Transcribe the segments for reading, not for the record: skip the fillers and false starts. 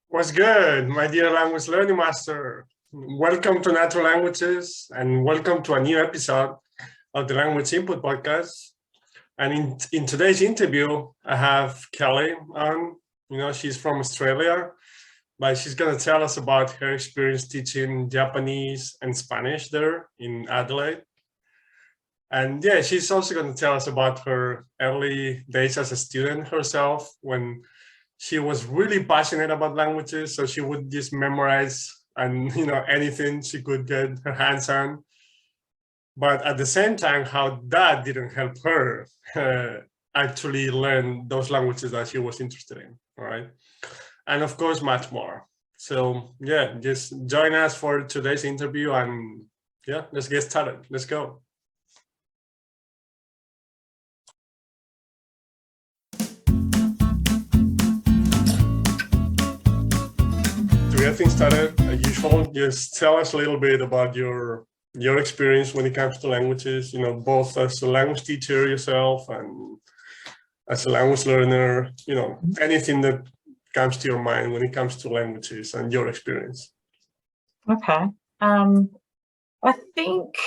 What's good, my dear language learning master? Welcome to Natural Languages and welcome to a new episode of the Language Input Podcast. And in today's interview, I have Kelly on. She's from Australia, but she's going to tell us about her experience teaching Japanese and Spanish there in Adelaide. And yeah, she's also going to tell us about her early days as a student herself when she was really passionate about languages, so she would just memorize and anything she could get her hands on. But at the same time, how that didn't help her actually learn those languages that she was interested in, all right? And of course, much more. So yeah, just join us for today's interview and yeah, let's get started. Let's go. To get things started, as usual, just tell us a little bit about your experience when it comes to languages, both as a language teacher yourself and as a language learner, anything that comes to your mind when it comes to languages and your experience. Okay. I think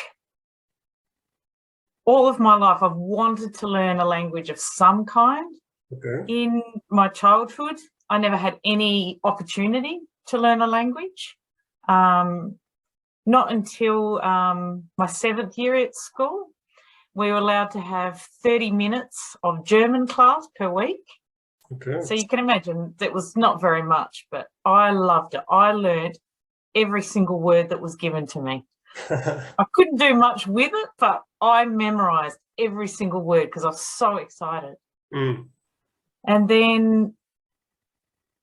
all of my life I've wanted to learn a language of some kind. Okay. In my childhood, I never had any opportunity to learn a language. Not until my 7th year at school, we were allowed to have 30 minutes of German class per week. Okay. So you can imagine that was not very much, but I loved it. I learned every single word that was given to me. I couldn't do much with it, but I memorized every single word because I was so excited. And then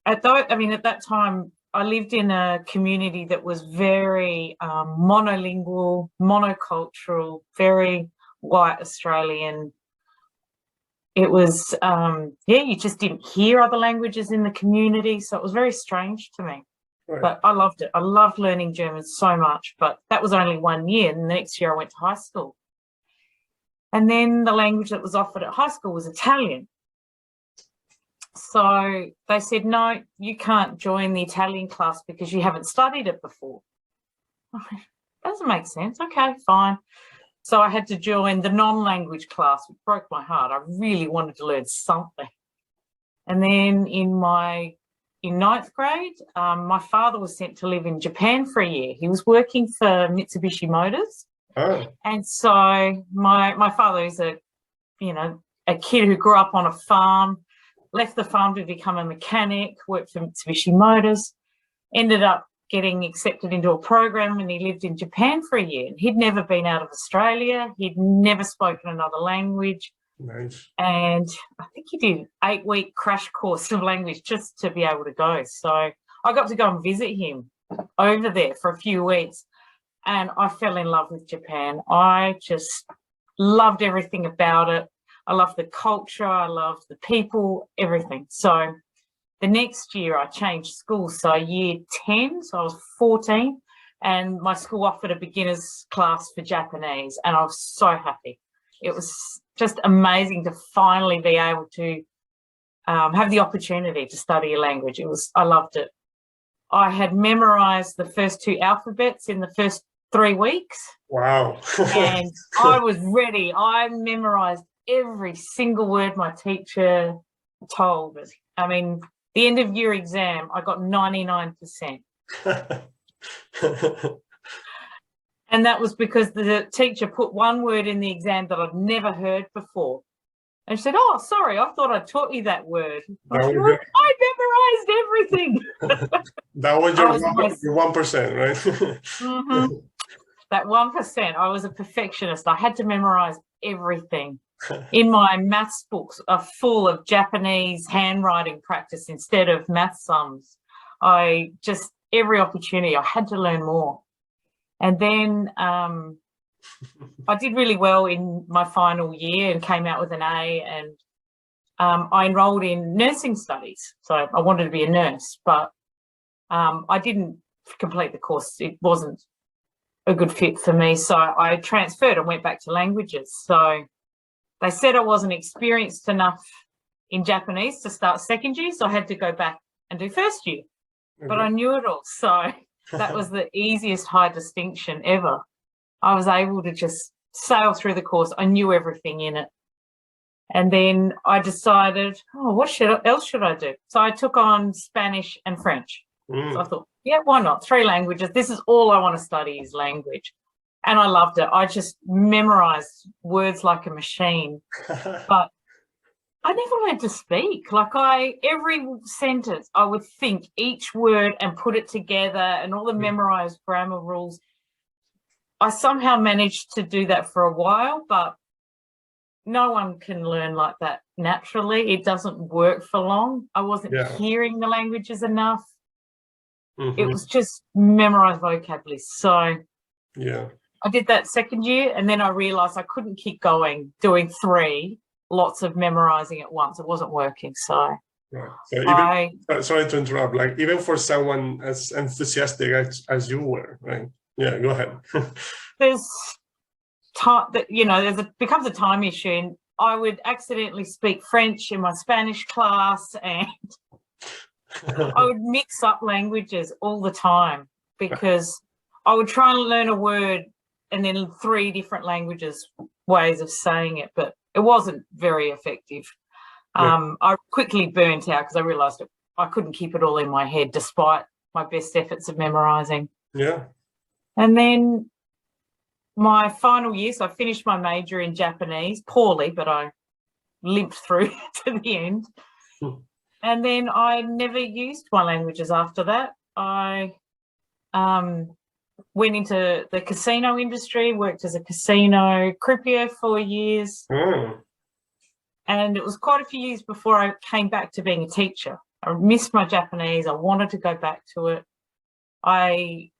at that time, I lived in a community that was very monolingual, monocultural, very white Australian. It was, you just didn't hear other languages in the community. So it was very strange to me. Right. But I loved it. I loved learning German so much. But that was only 1 year. And the next year I went to high school. And then the language that was offered at high school was Italian. So they said, no, you can't join the Italian class because you haven't studied it before. Doesn't make sense. Okay, fine. So I had to join the non-language class, which broke my heart. I really wanted to learn something. And then in 9th grade, my father was sent to live in Japan for a year. He was working for Mitsubishi Motors. Oh. And so my father is a kid who grew up on a farm, left the farm to become a mechanic, worked for Mitsubishi Motors, ended up getting accepted into a program, and he lived in Japan for a year. He'd never been out of Australia. He'd never spoken another language. Nice. And I think he did an 8-week crash course of language just to be able to go. So I got to go and visit him over there for a few weeks, and I fell in love with Japan. I just loved everything about it. I loved the culture, I loved the people, everything. So the next year I changed schools. So year 10, so I was 14, and my school offered a beginner's class for Japanese, and I was so happy. It was just amazing to finally be able to have the opportunity to study a language. I loved it. I had memorized the first 2 alphabets in the first 3 weeks. Wow. And I was ready. I memorized every single word my teacher told us. I mean, the end of year exam, I got 99%. And that was because the teacher put one word in the exam that I'd never heard before. And she said, oh, sorry, I thought I taught you that word. I memorized everything. That was your 1%, right? Mm-hmm. That 1%, I was a perfectionist. I had to memorize everything. In my maths books are full of Japanese handwriting practice instead of math sums. Every opportunity, I had to learn more. And then I did really well in my final year and came out with an A, and I enrolled in nursing studies. So I wanted to be a nurse, but I didn't complete the course. It wasn't a good fit for me. So I transferred and went back to languages. So they said I wasn't experienced enough in Japanese to start second year, so I had to go back and do first year. but I knew it all. So that was the easiest high distinction ever. I was able to just sail through the course. I knew everything in it. And then I decided, oh, what else should I do? So I took on Spanish and French. So I thought, yeah, why not? 3 languages. This is all I want to study is language. And I loved it. I just memorized words like a machine. But I never learned to speak. Every sentence, I would think each word and put it together and all the memorized grammar rules. I somehow managed to do that for a while, but no one can learn like that naturally. It doesn't work for long. I wasn't hearing the languages enough. It was just memorized vocabulary. So I did that second year, and then I realized I couldn't keep going, doing 3 lots of memorizing at once. It wasn't working. So, so even, sorry to interrupt, like even for someone as enthusiastic as you were, right? Yeah, go ahead. There's time that, becomes a time issue. And I would accidentally speak French in my Spanish class, and I would mix up languages all the time because I would try and learn a word and then 3 different languages, ways of saying it, but it wasn't very effective. I quickly burnt out because I realised I couldn't keep it all in my head despite my best efforts of memorising. Yeah. And then my final year, so I finished my major in Japanese, poorly, but I limped through to the end. And then I never used my languages after that. I went into the casino industry, worked as a casino croupier for years. And it was quite a few years before I came back to being a teacher. I missed my Japanese. I wanted to go back to it. I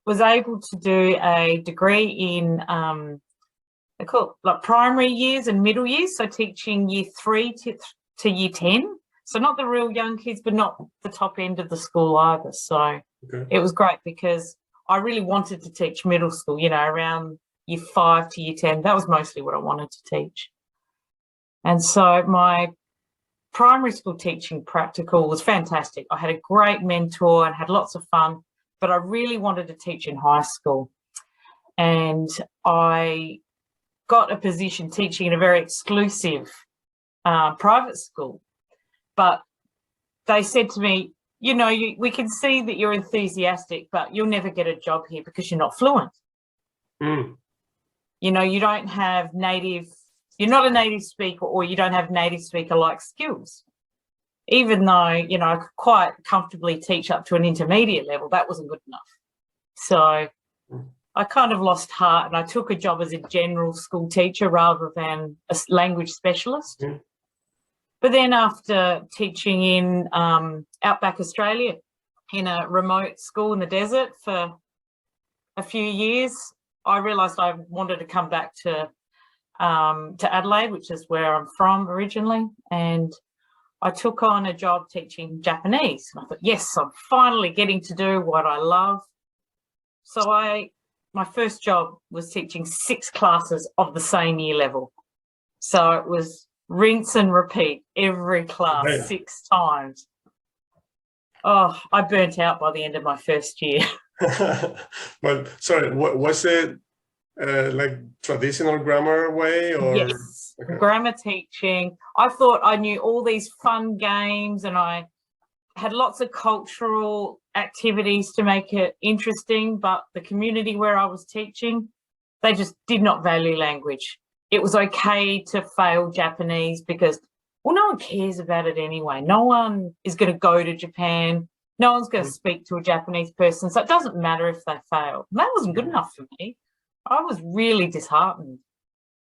was able to do a degree in they call it like primary years and middle years, so teaching year 3 to year 10. So not the real young kids, but not the top end of the school either. So it was great because I really wanted to teach middle school, around year 5 to year 10. That was mostly what I wanted to teach. And so my primary school teaching practical was fantastic. I had a great mentor and had lots of fun, but I really wanted to teach in high school. And I got a position teaching in a very exclusive private school. But they said to me, we can see that you're enthusiastic, but you'll never get a job here because you're not fluent. You don't have you're not a native speaker, or you don't have native speaker-like skills. Even though, I could quite comfortably teach up to an intermediate level, that wasn't good enough. So I kind of lost heart and I took a job as a general school teacher rather than a language specialist. But then after teaching in outback Australia in a remote school in the desert for a few years, I realised I wanted to come back to Adelaide, which is where I'm from originally, and I took on a job teaching Japanese. And I thought, yes, I'm finally getting to do what I love. So my first job was teaching 6 classes of the same year level. So it was rinse and repeat every class 6 times. Oh, I burnt out by the end of my first year. But sorry, was it like traditional grammar way, or? Yes, grammar teaching. I thought I knew all these fun games, and I had lots of cultural activities to make it interesting, but the community where I was teaching, they just did not value language. It was okay to fail Japanese because, well, no one cares about it anyway. No one is going to go to Japan. No one's going to speak to a Japanese person. So it doesn't matter if they fail. And that wasn't good enough for me. I was really disheartened.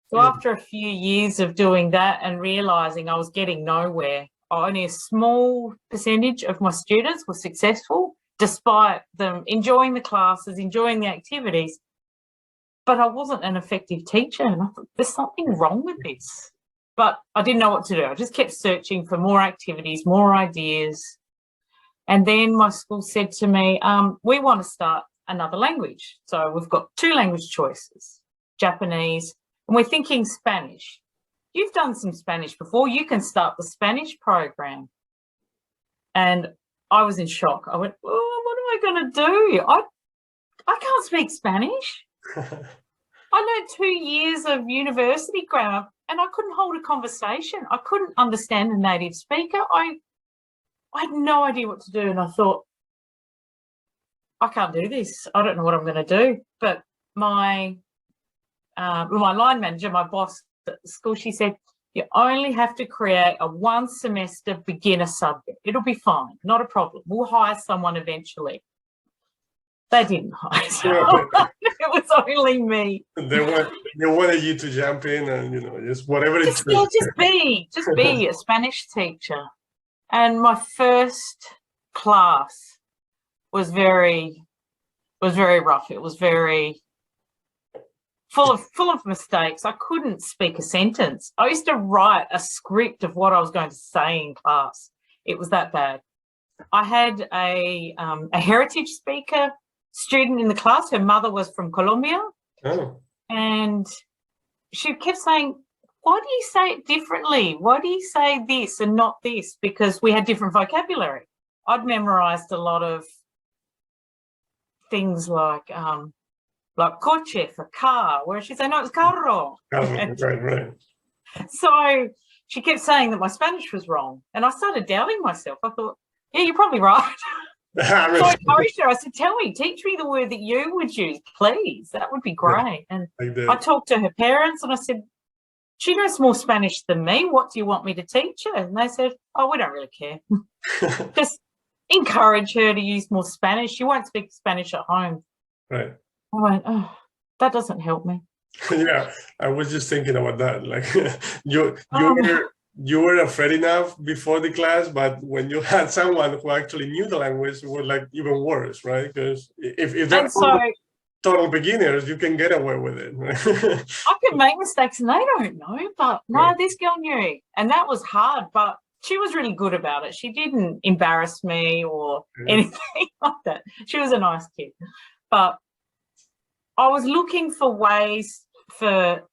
So after a few years of doing that and realising I was getting nowhere, only a small percentage of my students were successful, despite them enjoying the classes, enjoying the activities. But I wasn't an effective teacher, and I thought, there's something wrong with this. But I didn't know what to do. I just kept searching for more activities, more ideas. And then my school said to me, we want to start another language. So we've got 2 language choices, Japanese, and we're thinking Spanish. You've done some Spanish before. You can start the Spanish program. And I was in shock. I went, oh, what am I going to do? I can't speak Spanish. I learned 2 years of university grammar and I couldn't hold a conversation. I couldn't understand a native speaker. I had no idea what to do, and I thought, I can't do this. I don't know what I'm going to do. But my line manager, my boss at the school, she said, you only have to create a 1 semester beginner subject. It'll be fine, not a problem. We'll hire someone eventually. They didn't hire someone. It was only me. They wanted you to jump in and, just whatever it takes. Just be a Spanish teacher. And my first class was very rough. It was very full of mistakes. I couldn't speak a sentence. I used to write a script of what I was going to say in class. It was that bad. I had a heritage speaker student in the class. Her mother was from Colombia. Oh. And she kept saying, why do you say it differently? Why do you say this and not this? Because we had different vocabulary. I'd memorized a lot of things like coche for car, where she'd say, no, it's carro. Right. So she kept saying that my Spanish was wrong. And I started doubting myself. I thought, yeah, you're probably right. So I encouraged her. I said, teach me the word that you would use, please. That would be great. And I talked to her parents and I said, she knows more Spanish than me. What do you want me to teach her? And they said, oh, we don't really care. Just encourage her to use more Spanish. She won't speak Spanish at home. Right. I went, oh, that doesn't help me. Yeah, I was just thinking about that. Like you were afraid enough before the class, but when you had someone who actually knew the language, it was like even worse, right? Because if they're total beginners, you can get away with it. I can make mistakes and they don't know, but no, this girl knew. And that was hard, but she was really good about it. She didn't embarrass me or anything like that. She was a nice kid. But I was looking for ways to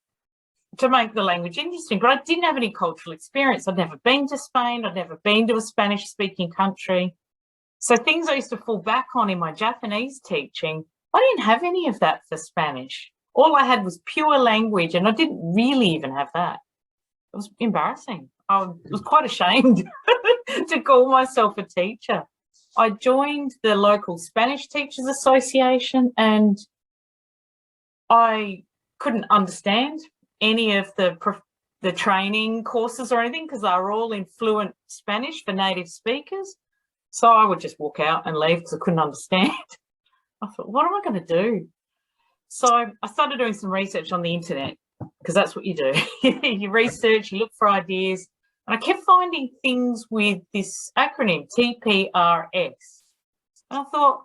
make the language interesting, but I didn't have any cultural experience. I'd never been to Spain. I'd never been to a Spanish-speaking country. So things I used to fall back on in my Japanese teaching, I didn't have any of that for Spanish. All I had was pure language, and I didn't really even have that. It was embarrassing. I was quite ashamed to call myself a teacher. I joined the local Spanish Teachers Association, and I couldn't understand any of the training courses or anything because they were all in fluent Spanish for native speakers. So I would just walk out and leave because I couldn't understand. I thought, what am I going to do? So I started doing some research on the internet because that's what you do. You research, you look for ideas. And I kept finding things with this acronym, TPRS. And I thought,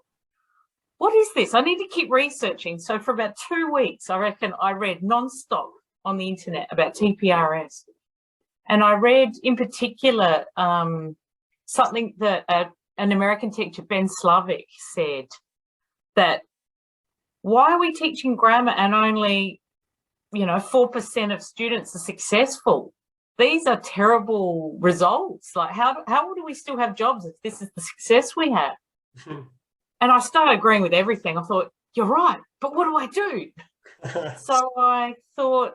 what is this? I need to keep researching. So for about 2 weeks, I reckon I read nonstop on the internet about TPRS. And I read in particular something that an American teacher, Ben Slavic, said, that why are we teaching grammar and only, 4% of students are successful? These are terrible results. Like how do we still have jobs if this is the success we have? And I started agreeing with everything. I thought, you're right, but what do I do? So I thought,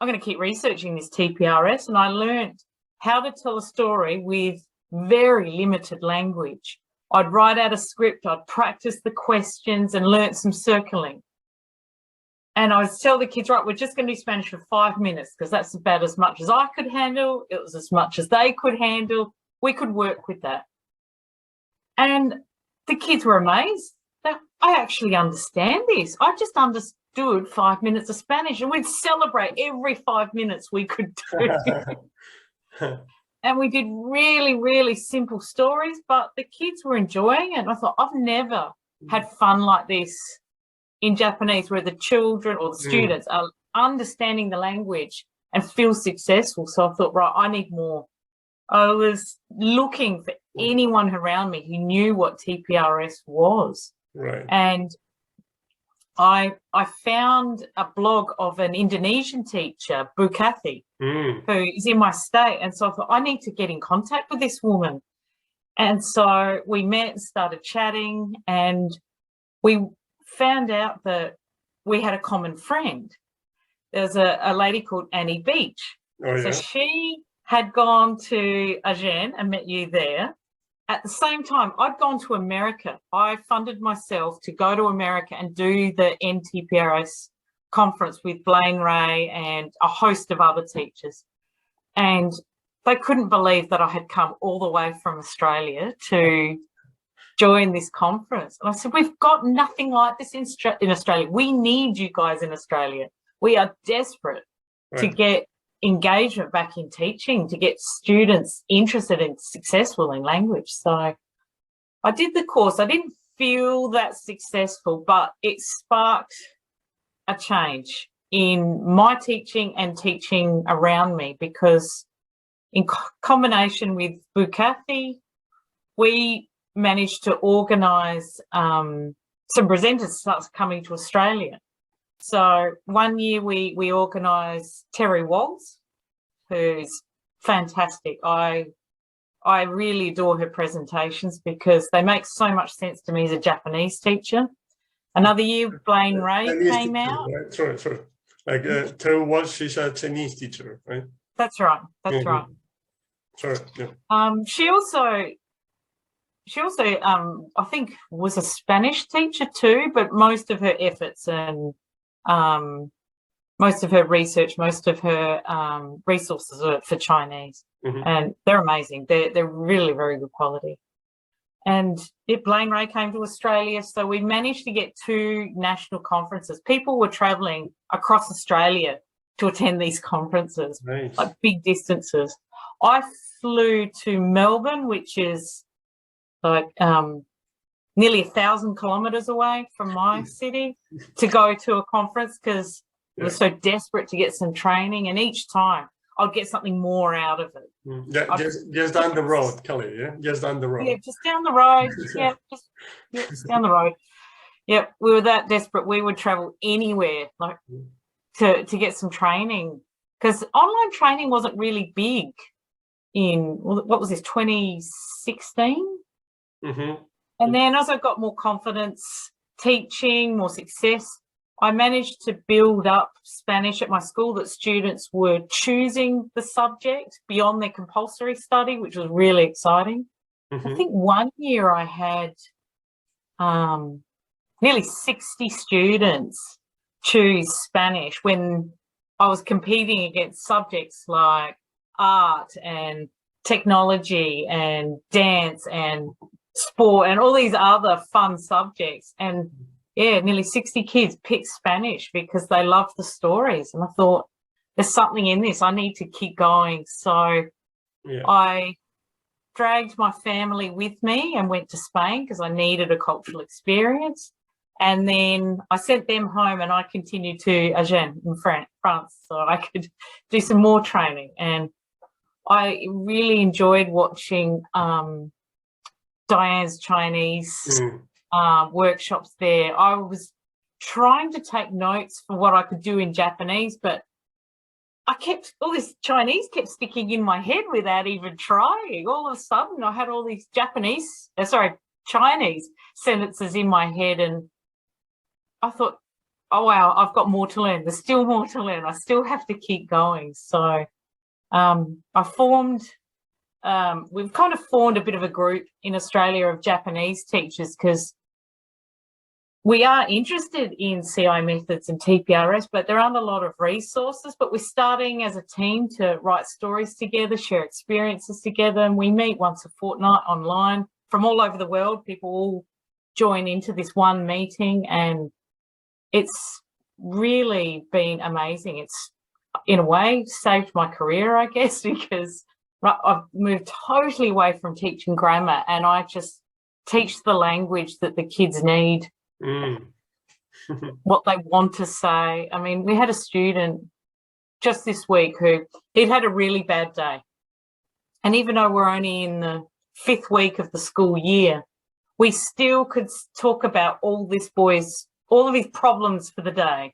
I'm going to keep researching this TPRS, and I learned how to tell a story with very limited language. I'd write out a script, I'd practice the questions and learn some circling. And I would tell the kids, right, we're just going to do Spanish for 5 minutes because that's about as much as I could handle. It was as much as they could handle. We could work with that. And the kids were amazed that I actually understand this. I just understood 5 minutes of Spanish, and we'd celebrate every 5 minutes we could do. And we did really, really simple stories, but the kids were enjoying it. And I thought, I've never had fun like this in Japanese, where the children or the students are understanding the language and feel successful. So I thought, right, I need more. I was looking for anyone around me who knew what TPRS was. Right. And I found a blog of an Indonesian teacher, Bukati, who is in my state. And so I thought, I need to get in contact with this woman. And so we met and started chatting, and we found out that we had a common friend. There's a lady called Annie Beach. Oh, yeah. So she had gone to Agen and met you there. At the same time, I'd gone to America. I funded myself to go to America and do the NTPRS conference with Blaine Ray and a host of other teachers. And they couldn't believe that I had come all the way from Australia to join this conference. And I said, we've got nothing like this in Australia. We need you guys in Australia. We are desperate to get engagement back in teaching, to get students interested and successful in language. So I did the course. I didn't feel that successful, but it sparked a change in my teaching and teaching around me, because in combination with Bukathy, we managed to organise some presenters coming to Australia. So one year we organised Terry Walls, who's fantastic. I really adore her presentations because they make so much sense to me as a Japanese teacher. Another year, Blaine Ray came out. Right? Sorry. Like Terry Walsh, she's a Chinese teacher, right? That's right. That's right. Sorry. Yeah. She also I think was a Spanish teacher too, but most of her efforts and most of her research, most of her resources are for Chinese, and they're amazing. They're really very good quality. And Blaine Ray came to Australia, so we managed to get 2 national conferences. People were travelling across Australia to attend these conferences, like big distances. I flew to Melbourne, which is like nearly 1,000 kilometres away from my city, to go to a conference because I was so desperate to get some training, and each time I'd get something more out of it. Yeah, just down the road, Kelly, yeah? Just down the road. Yeah, just down the road. Just down the road. Yeah, we were that desperate. We would travel anywhere like to get some training, because online training wasn't really big in, what was this, 2016? And then as I got more confidence teaching, more success, I managed to build up Spanish at my school, that students were choosing the subject beyond their compulsory study, which was really exciting. I think one year I had nearly 60 students choose Spanish when I was competing against subjects like art and technology and dance and sport and all these other fun subjects. And yeah, nearly 60 kids picked Spanish because they loved the stories. And I thought, there's something in this. I need to keep going. So I dragged my family with me and went to Spain because I needed a cultural experience. And then I sent them home, and I continued to Agen in France so I could do some more training. And I really enjoyed watching Diane's Chinese workshops there. I was trying to take notes for what I could do in Japanese, but all this Chinese kept sticking in my head without even trying. All of a sudden I had all these Chinese sentences in my head, and I thought, oh wow, I've got more to learn. There's still more to learn. I still have to keep going. So we've kind of formed a bit of a group in Australia of Japanese teachers, because we are interested in CI methods and TPRS, but there aren't a lot of resources. But we're starting as a team to write stories together, share experiences together, and we meet once a fortnight online from all over the world. People all join into this one meeting, and it's really been amazing. It's, in a way, saved my career, I guess, because I've moved totally away from teaching grammar, and I just teach the language that the kids need, what they want to say. I mean, we had a student just this week he'd had a really bad day. And even though we're only in the 5th week of the school year, we still could talk about all of his problems for the day.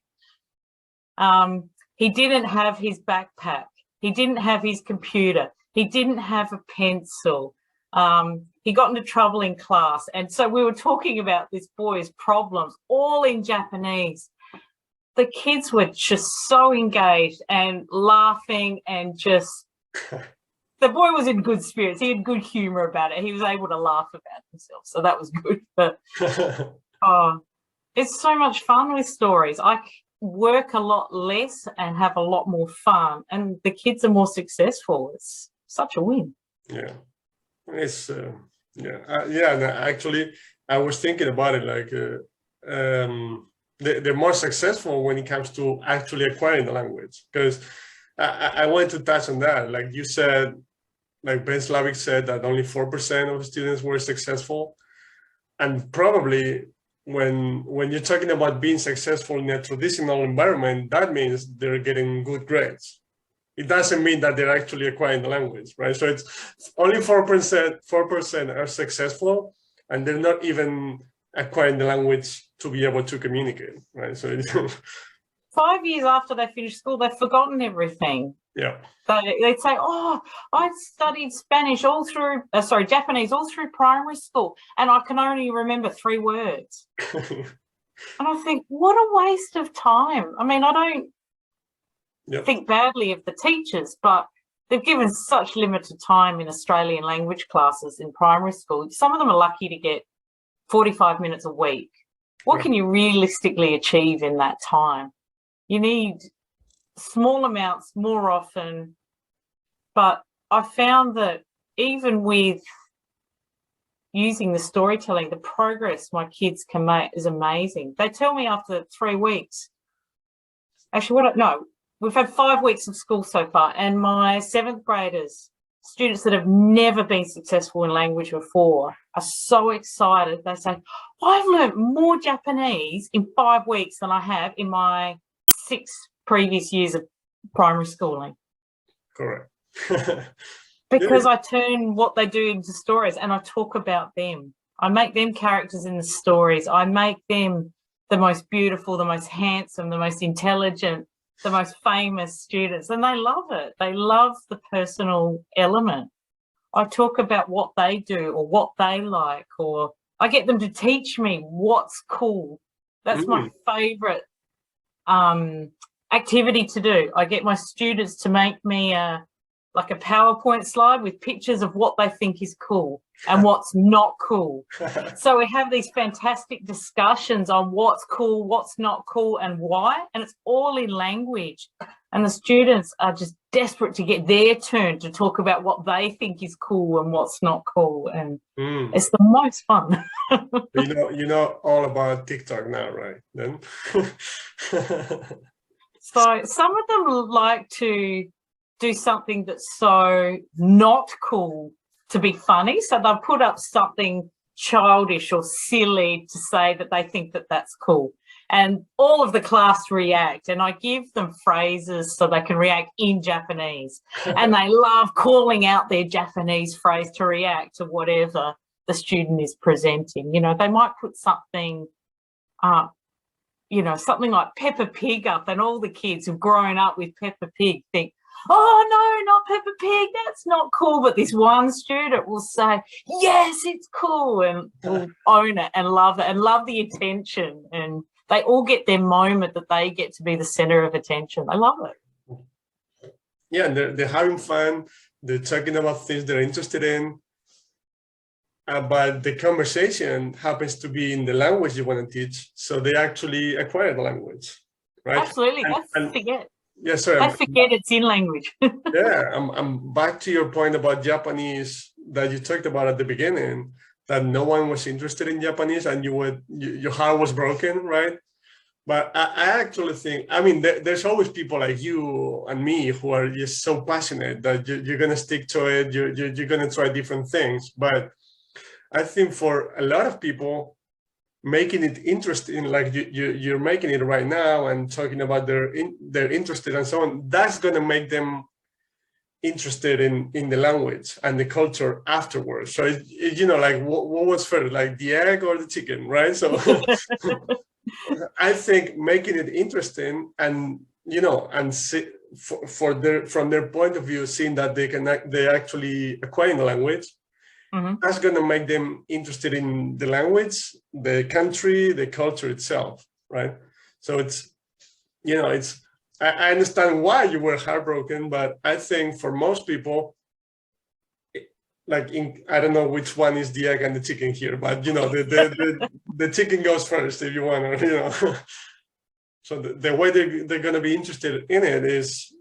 He didn't have his backpack. He didn't have his computer. He didn't have a pencil. he got into trouble in class. And so we were talking about this boy's problems, all in Japanese. The kids were just so engaged and laughing and just, the boy was in good spirits. He had good humor about it. He was able to laugh about himself. So that was good. But it's so much fun with stories. I work a lot less and have a lot more fun, and the kids are more successful. It's such a win. Yeah, it's no, actually, I was thinking about it, like they're more successful when it comes to actually acquiring the language, because I wanted to touch on that. Like you said, like Ben Slavic said that only 4% of students were successful, and probably when you're talking about being successful in a traditional environment, that means they're getting good grades. It doesn't mean that they're actually acquiring the language, right? So it's only 4% are successful, and they're not even acquiring the language to be able to communicate, right? So 5 years after they finish school, they've forgotten everything. Yeah. They'd say, oh, I studied Spanish Japanese all through primary school, and I can only remember 3 words. And I think, what a waste of time. I mean, I don't think badly of the teachers, but they've given such limited time in Australian language classes in primary school. Some of them are lucky to get 45 minutes a week. What can you realistically achieve in that time? You need small amounts more often. But I found that even with using the storytelling, the progress my kids can make is amazing. They tell me after 3 weeks, actually, we've had 5 weeks of school so far, and my 7th graders, students that have never been successful in language before, are so excited. They say, I've learned more Japanese in 5 weeks than I have in my 6 previous years of primary schooling. Correct. Because I turn what they do into stories, and I talk about them. I make them characters in the stories. I make them the most beautiful, the most handsome, the most intelligent, the most famous students, and they love it. They love the personal element. I talk about what they do or what they like, or I get them to teach me what's cool. That's my favourite activity to do. I get my students to make me like a PowerPoint slide with pictures of what they think is cool and what's not cool. So we have these fantastic discussions on what's cool, what's not cool, and why, and it's all in language. And the students are just desperate to get their turn to talk about what they think is cool and what's not cool, and it's the most fun. you know all about TikTok now, right? Then so some of them like to do something that's so not cool to be funny. So they'll put up something childish or silly to say that they think that that's cool. And all of the class react, and I give them phrases so they can react in Japanese. And they love calling out their Japanese phrase to react to whatever the student is presenting. You know, they might put something something like Peppa Pig up, and all the kids who've grown up with Peppa Pig think, oh, no, not Peppa Pig, that's not cool. But this one student will say, yes, it's cool, and will own it and love the attention. And they all get their moment that they get to be the center of attention. I love it. Yeah, and they're having fun. They're talking about things they're interested in. But the conversation happens to be in the language you want to teach. So they actually acquire the language, right? Absolutely. Forget. Yeah, sorry. I forget it's in language. Yeah, I'm back to your point about Japanese that you talked about at the beginning, that no one was interested in Japanese and your heart was broken, right? But I actually think, I mean, there's always people like you and me who are just so passionate that you're going to stick to it, you're going to try different things. But I think for a lot of people, making it interesting, like you're making it right now and talking about they're interested and so on, that's going to make them interested in the language and the culture afterwards. So like what was first, like the egg or the chicken, right? So I think making it interesting and from their point of view, seeing that they actually acquire the language, that's going to make them interested in the language, the country, the culture itself, right? So it's, I understand why you were heartbroken, but I think for most people, I don't know which one is the egg and the chicken here, but the chicken goes first if you want, So the way they're going to be interested in it is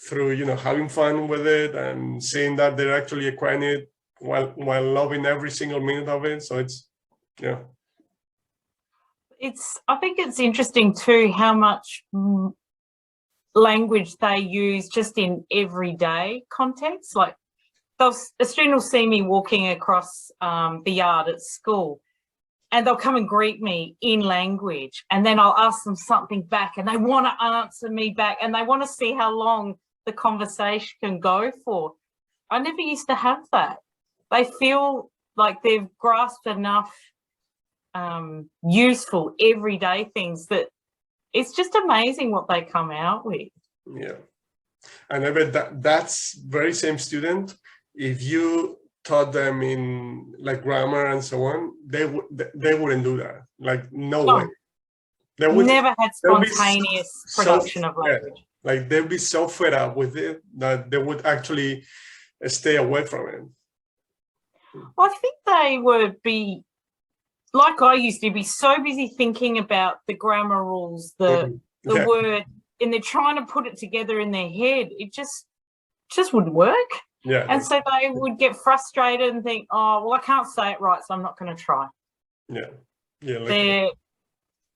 through, having fun with it and seeing that they're actually acquiring it while loving every single minute of it. So it's, yeah. I think it's interesting too how much language they use just in everyday context. Like a student will see me walking across the yard at school, and they'll come and greet me in language, and then I'll ask them something back and they want to answer me back and they want to see how long the conversation can go for. I never used to have that. They feel like they've grasped enough useful everyday things that it's just amazing what they come out with. Yeah. And I bet that's very same student, if you taught them in like grammar and so on, they wouldn't do that. Like no way. They would never had spontaneous production of language. Yeah, like they'd be so fed up with it that they would actually stay away from it. Well, I think they would be like I used to be so busy thinking about the grammar rules, the word, and they're trying to put it together in their head. It just wouldn't work. Yeah. And so they would get frustrated and think, oh, well, I can't say it right, so I'm not going to try. Yeah. Yeah.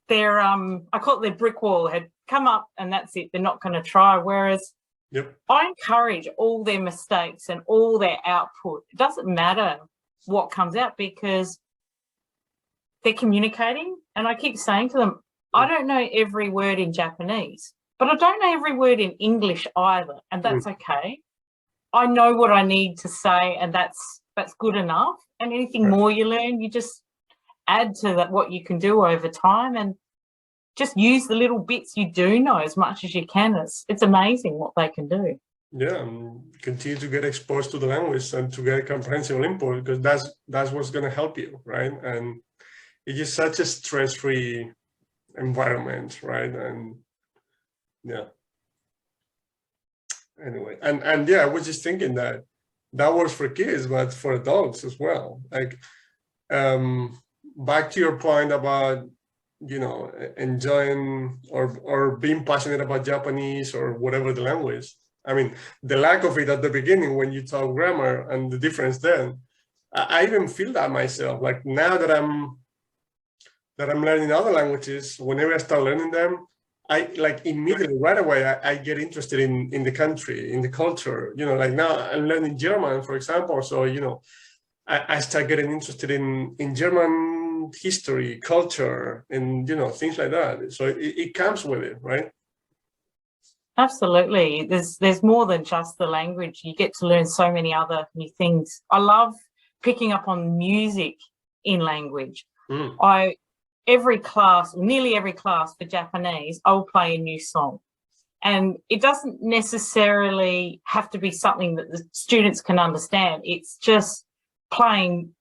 Their I call it their brick wall had come up and that's it. They're not going to try. Whereas I encourage all their mistakes and all their output. It doesn't matter what comes out because they're communicating. And I keep saying to them, I don't know every word in Japanese, but I don't know every word in English either. And that's okay. I know what I need to say, and that's good enough. And anything more you learn, you just add to that what you can do over time, and just use the little bits you do know as much as you can. It's amazing what they can do. Yeah, and continue to get exposed to the language and to get comprehensive input, because that's what's going to help you, right? And it's just such a stress-free environment, right? And yeah. Anyway, and yeah, I was just thinking that works for kids, but for adults as well. Like, back to your point about, enjoying or being passionate about Japanese or whatever the language. I mean, the lack of it at the beginning when you talk grammar and the difference then, I even feel that myself. Like now that I'm learning other languages, whenever I start learning them, I like immediately right away I get interested in the country, in the culture. Like now I'm learning German, for example. So I start getting interested in German history, culture, and things like that. So it comes with it, right? Absolutely. There's more than just the language. You get to learn so many other new things. I love picking up on music in language. Every class, nearly every class for Japanese, I'll play a new song. And it doesn't necessarily have to be something that the students can understand. It's just playing,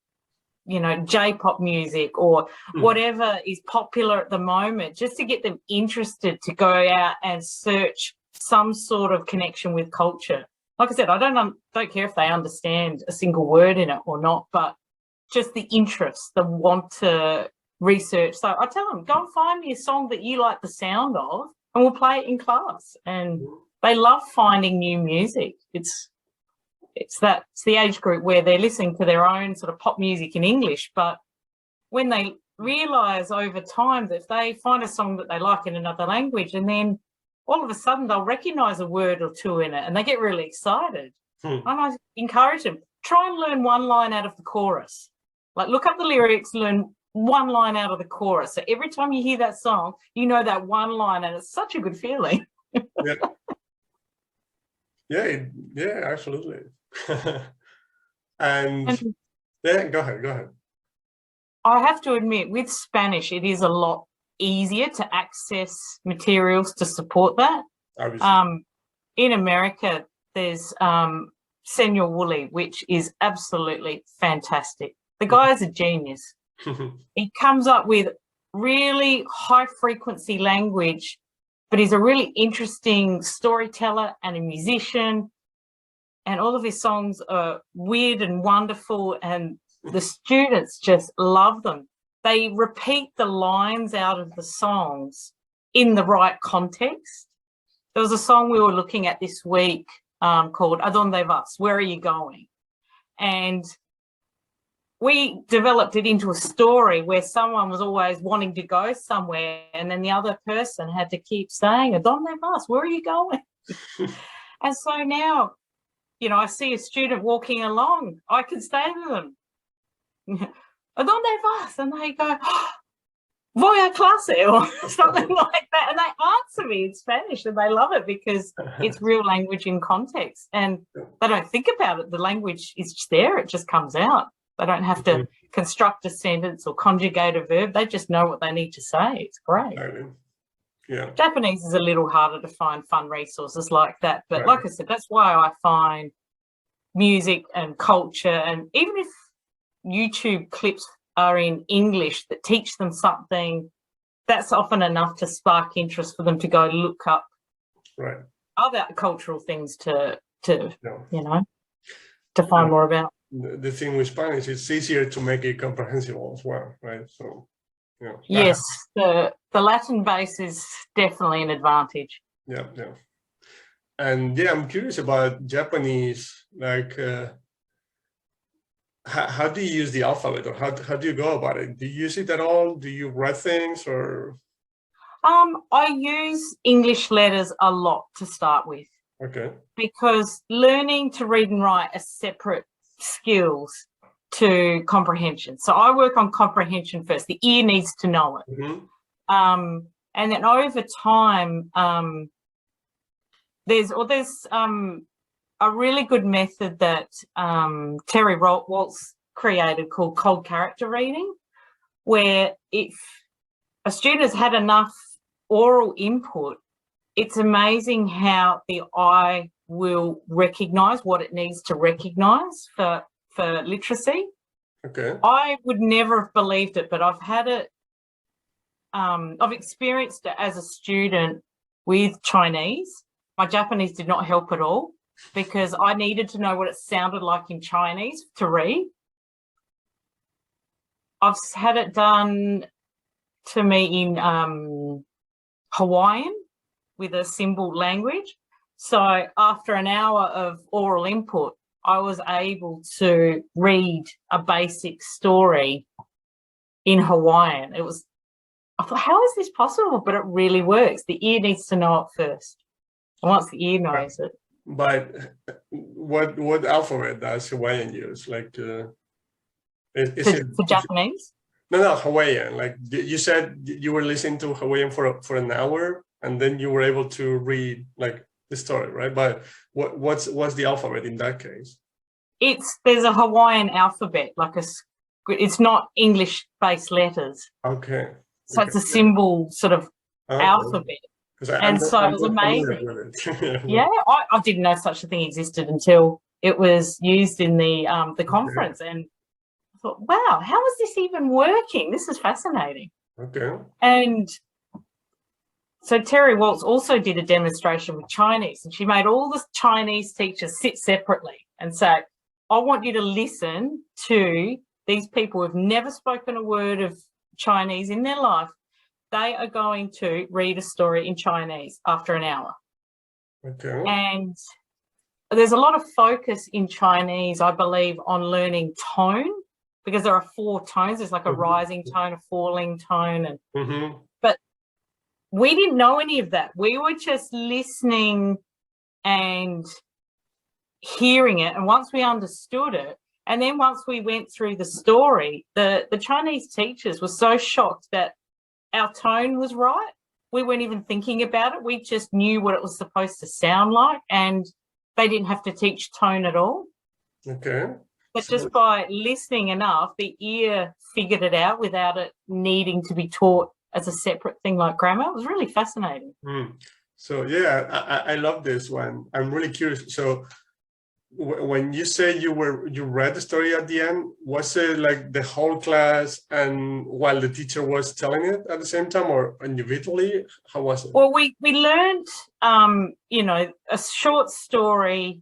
J-pop music or whatever is popular at the moment, just to get them interested to go out and search some sort of connection with culture. Like I said, I don't care if they understand a single word in it or not, but just the interest, the want to research. So I tell them, go and find me a song that you like the sound of and we'll play it in class. And they love finding new music. It's the age group where they're listening to their own sort of pop music in English, but when they realise over time that if they find a song that they like in another language, and then all of a sudden they'll recognise a word or two in it and they get really excited. And I encourage them, try and learn one line out of the chorus. Like look up the lyrics, learn one line out of the chorus. So every time you hear that song, you know that one line, and it's such a good feeling. Yeah, absolutely. and yeah, go ahead. I have to admit, with Spanish, it is a lot easier to access materials to support that. In America, there's Senor Woolley, which is absolutely fantastic. The guy is a genius. He comes up with really high frequency language, but he's a really interesting storyteller and a musician. And all of his songs are weird and wonderful, and the students just love them. They repeat the lines out of the songs in the right context. There was a song we were looking at this week called "A Dónde vas?" Where are you going? And we developed it into a story where someone was always wanting to go somewhere, and then the other person had to keep saying, "A dónde vas? Where are you going?" And so now, you know, I see a student walking along, I can say to them, "A dónde vas?" And they go, "Voy a clase," or something like that. And they answer me in Spanish, and they love it because it's real language in context. And they don't think about it. The language is just there. It just comes out. They don't have to construct a sentence or conjugate a verb. They just know what they need to say. It's great. Yeah. Japanese is a little harder to find fun resources like that. But like I said, that's why I find music and culture, and even if YouTube clips are in English that teach them something, that's often enough to spark interest for them to go look up other cultural things to you know, to find more about. The thing with Spanish, it's easier to make it comprehensible as well, right? So, yeah. Yes, the Latin base is definitely an advantage. Yeah. And yeah, I'm curious about Japanese, like, how do you use the alphabet, or how do you go about it? Do you use it at all? Do you write things, or? I use English letters a lot to start with. Okay. Because learning to read and write are separate skills to comprehension. So I work on comprehension first. The ear needs to know it. And then over time, there's a really good method that Terry Waltz created called cold character reading, where if a student has had enough oral input, it's amazing how the eye will recognise what it needs to recognise for literacy. Okay. I would never have believed it, but I've had it, I've experienced it as a student with Chinese. My Japanese did not help at all because I needed to know what it sounded like in Chinese to read. I've had it done to me in Hawaiian with a symbol language. So after an hour of oral input, I was able to read a basic story in Hawaiian. I thought, how is this possible? But it really works. The ear needs to know it first. And once the ear knows it. But what alphabet does Hawaiian use? Like, is it for Japanese? No, Hawaiian. Like you said, you were listening to Hawaiian for an hour, and then you were able to read like the story, right? But what's the alphabet in that case? There's a Hawaiian alphabet, it's not English-based letters. Okay. So it's a symbol sort of alphabet. And so it was amazing. Yeah, I didn't know such a thing existed until it was used in the conference, and I thought, wow, how is this even working? This is fascinating. Okay. And so Terry Waltz also did a demonstration with Chinese, and she made all the Chinese teachers sit separately and say, I want you to listen to these people who've never spoken a word of Chinese in their life. They are going to read a story in Chinese after an hour. Okay. And there's a lot of focus in Chinese, I believe, on learning tone, because there are 4 tones. There's like a rising tone, a falling tone. And but we didn't know any of that. We were just listening and hearing it. And once we understood it, and then once we went through the story, the Chinese teachers were so shocked that our tone was right. We weren't even thinking about it. We just knew what it was supposed to sound like, and they didn't have to teach tone at all. Okay. But just by listening enough, the ear figured it out without it needing to be taught as a separate thing like grammar. It was really fascinating. So yeah, I love this one. I'm really curious. So when you say you read the story at the end, was it like the whole class and while the teacher was telling it at the same time, or individually? How was it? Well, we learned, a short story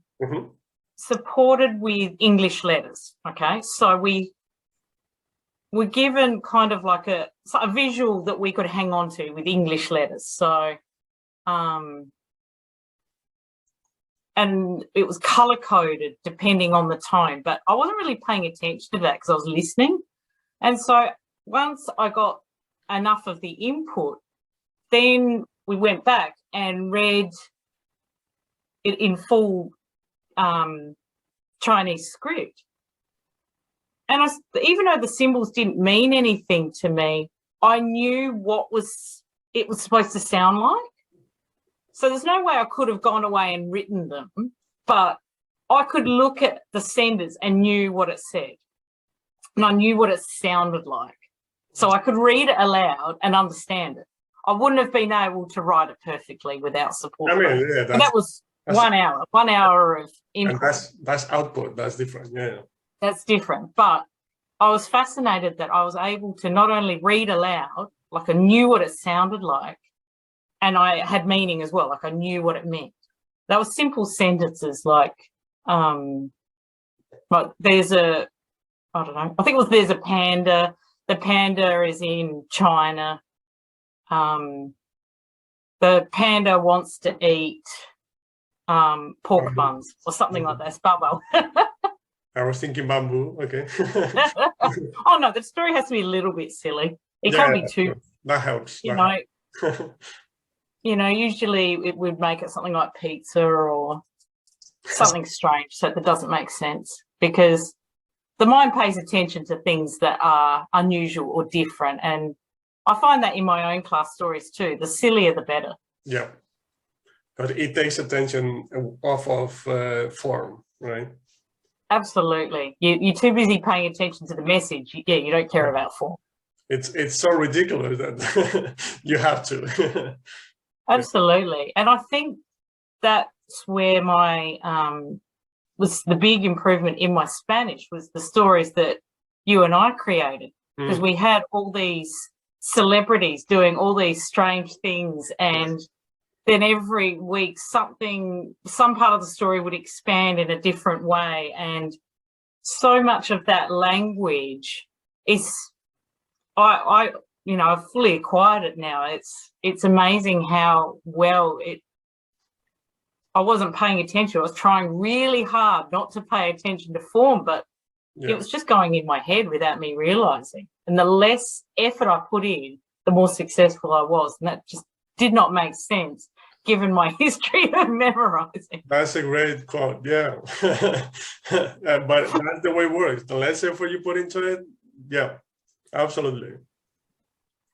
supported with English letters. Okay, so we were given kind of like a visual that we could hang on to with English letters. So, and it was color coded depending on the tone, but I wasn't really paying attention to that because I was listening. And so once I got enough of the input, then we went back and read it in full Chinese script. And even though the symbols didn't mean anything to me, I knew what it was supposed to sound like. So there's no way I could have gone away and written them, but I could look at the sentence and knew what it said. And I knew what it sounded like. So I could read it aloud and understand it. I wouldn't have been able to write it perfectly without support. I mean, yeah, that was 1 hour, 1 hour of input. And that's output. That's different. Yeah. That's different. But I was fascinated that I was able to not only read aloud, like I knew what it sounded like, and I had meaning as well, like I knew what it meant. That was simple sentences like there's a, I don't know, I think it was there's a panda. The panda is in China. The panda wants to eat pork buns or something like that. It's bubble. I was thinking bamboo. Okay. Oh no, the story has to be a little bit silly. It can't be too. That helps. Usually it would make it something like pizza or something strange, so that doesn't make sense because the mind pays attention to things that are unusual or different. And I find that in my own class stories too. The sillier, the better. Yeah, but it takes attention off of form, right? Absolutely. You're too busy paying attention to the message. You don't care about form. It's so ridiculous that you have to. Absolutely. And I think that's where my was the big improvement in my Spanish was the stories that you and I created, because we had all these celebrities doing all these strange things, and then every week some part of the story would expand in a different way. And so much of that language is, I've fully acquired it now. It's amazing how well I wasn't paying attention. I was trying really hard not to pay attention to form, but it was just going in my head without me realizing. And the less effort I put in, the more successful I was. And that just did not make sense given my history of memorizing. That's a great quote. Yeah. But that's the way it works. The less effort you put into it, yeah, absolutely.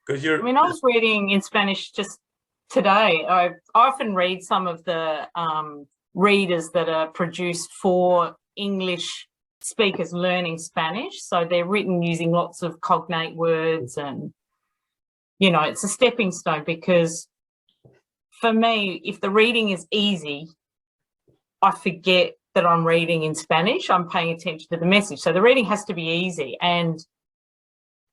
Because I was reading in Spanish just today. I often read some of the readers that are produced for English speakers learning Spanish. So they're written using lots of cognate words, and, it's a stepping stone, because for me, if the reading is easy, I forget that I'm reading in Spanish. I'm paying attention to the message. So the reading has to be easy. And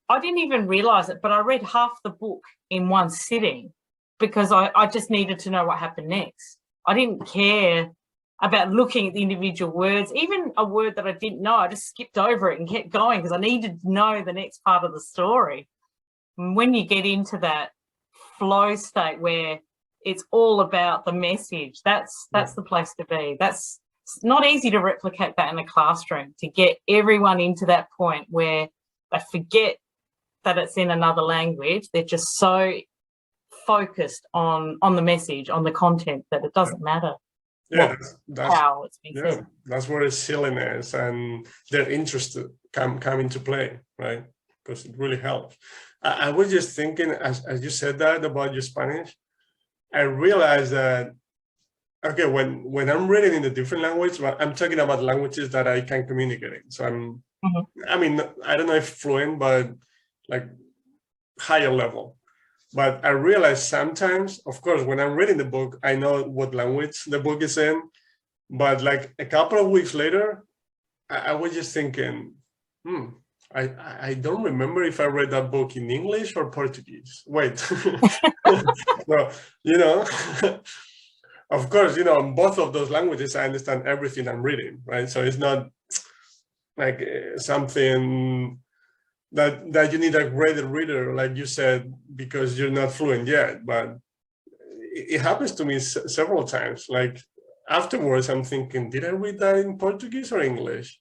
I didn't even realize it, but I read half the book in one sitting because I just needed to know what happened next. I didn't care about looking at the individual words. Even a word that I didn't know, I just skipped over it and kept going because I needed to know the next part of the story. And when you get into that flow state where it's all about the message, that's the place to be. It's not easy to replicate that in a classroom, to get everyone into that point where they forget that it's in another language. They're just so focused on the message, on the content, that it doesn't matter that's how it's being said. That's where the silliness and their interest come into play, right? Because it really helps. I was just thinking, as you said that about your Spanish, I realized that, okay, when I'm reading in a different language, I'm talking about languages that I can communicate in. So I don't know if fluent, but like higher level. But I realize sometimes, of course, when I'm reading the book, I know what language the book is in, But like a couple of weeks later, I was just thinking, I don't remember if I read that book in English or Portuguese. Wait, well, you know, of course, you know, in both of those languages, I understand everything I'm reading, right? So it's not like something that you need a great reader, like you said, because you're not fluent yet. But it happens to me several times. Like afterwards, I'm thinking, did I read that in Portuguese or English?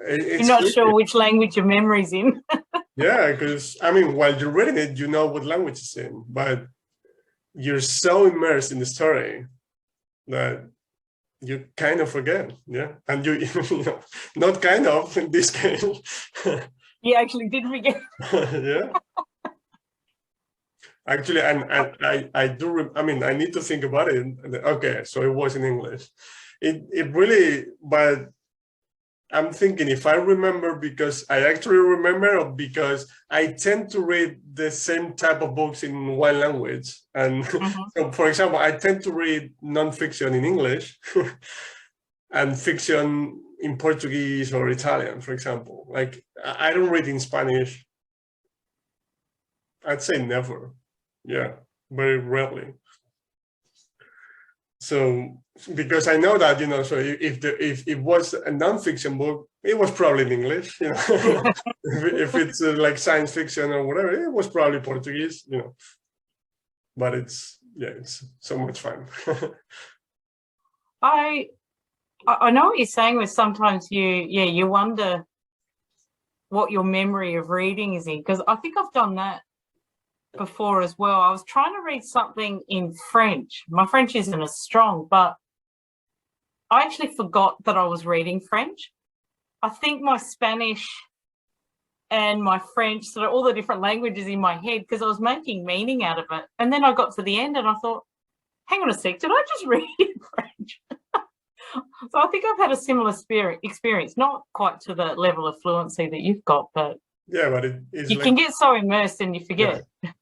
You're not sure which language your memory's in. Yeah, because I mean, while you're reading it, you know what language it's in, but you're so immersed in the story that you kind of forget. Yeah, and you know, not kind of in this case. You actually did forget. Yeah. Actually, and I do. I mean, I need to think about it. Okay, so it was in English. It really, but I'm thinking if I remember because I actually remember, or because I tend to read the same type of books in one language. And so, for example, I tend to read nonfiction in English and fiction in Portuguese or Italian, for example. Like I don't read in Spanish. I'd say never. Yeah, very rarely. So because I know that, you know, so if it was a nonfiction book, it was probably in English, you know. if it's like science fiction or whatever, it was probably Portuguese, you know. But it's so much fun. I know what you're saying with sometimes you wonder what your memory of reading is in, because I think I've done that before as well. I was trying to read something in French. My French isn't as strong, but I actually forgot that I was reading French. I think my Spanish and my French, sort of all the different languages in my head, because I was making meaning out of it. And then I got to the end and I thought, hang on a sec, did I just read in French? So I think I've had a similar experience, not quite to the level of fluency that you've got, but yeah, but you can get so immersed and you forget. Yeah.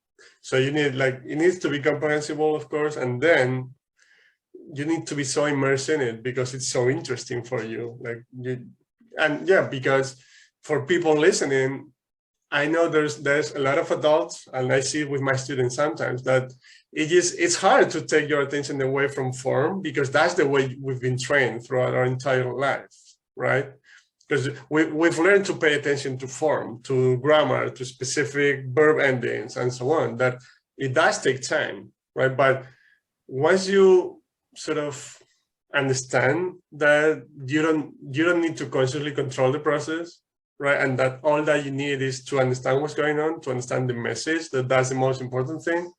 So you need, like, it needs to be comprehensible, of course, and then you need to be so immersed in it because it's so interesting for you. Like because for people listening, I know there's a lot of adults, and I see it with my students sometimes, that it's hard to take your attention away from form, because that's the way we've been trained throughout our entire life, right? Because we've learned to pay attention to form, to grammar, to specific verb endings, and so on, that it does take time, right? But once you sort of understand that you don't need to consciously control the process, right? And that all that you need is to understand what's going on, to understand the message, that's the most important thing.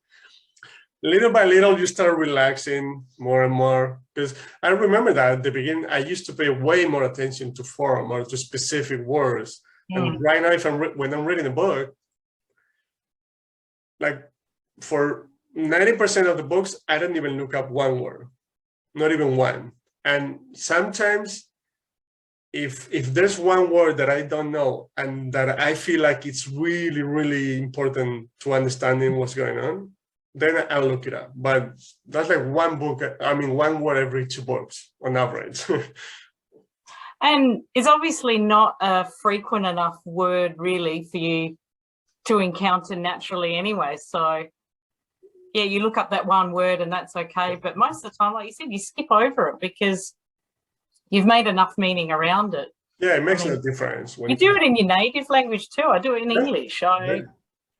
Little by little, you start relaxing more and more. Because I remember that at the beginning, I used to pay way more attention to form or to specific words. And right now, when I'm reading a book, like for 90% of the books, I don't even look up one word, not even one. And sometimes if there's one word that I don't know and that I feel like it's really, really important to understanding what's going on, then I'll look it up. But that's like one word every 2 books on average. And it's obviously not a frequent enough word really for you to encounter naturally anyway. So yeah, you look up that one word and that's okay. But most of the time, like you said, you skip over it because you've made enough meaning around it. Yeah, it makes no difference. You do it in your native language too. I do it in English. I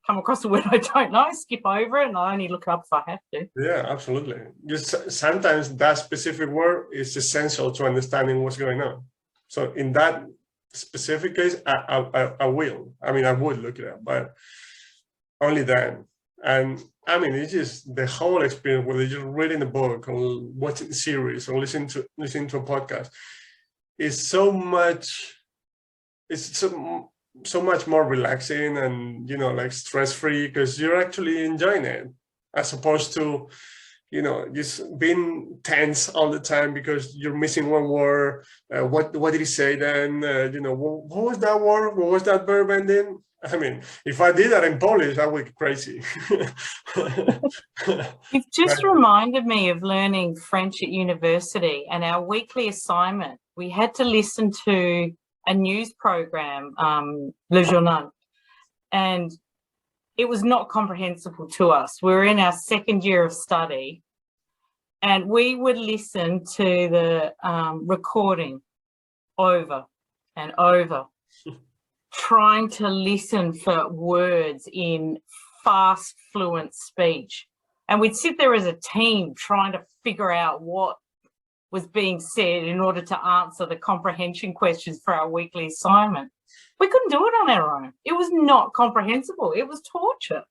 come across a word I don't know, skip over it, and I only look it up if I have to. Yeah, absolutely. Just sometimes that specific word is essential to understanding what's going on. So in that specific case, I will. I mean, I would look it up, but only then. And I mean, it's just the whole experience, whether you're reading a book or watching a series or listening to a podcast, is so much. It's so much more relaxing and, you know, like stress-free, because you're actually enjoying it, as opposed to, you know, just being tense all the time because you're missing one word. What did he say then? You know, what was that word? What was that verb ending? I mean, if I did that in Polish, I would be crazy. You've just reminded me of learning French at university, and our weekly assignment, we had to listen to a news program, Le Journal, and it was not comprehensible to us. We were in our second year of study, and we would listen to the recording over and over, trying to listen for words in fast, fluent speech. And we'd sit there as a team trying to figure out what was being said in order to answer the comprehension questions for our weekly assignment. We couldn't do it on our own. It was not comprehensible. It was torture.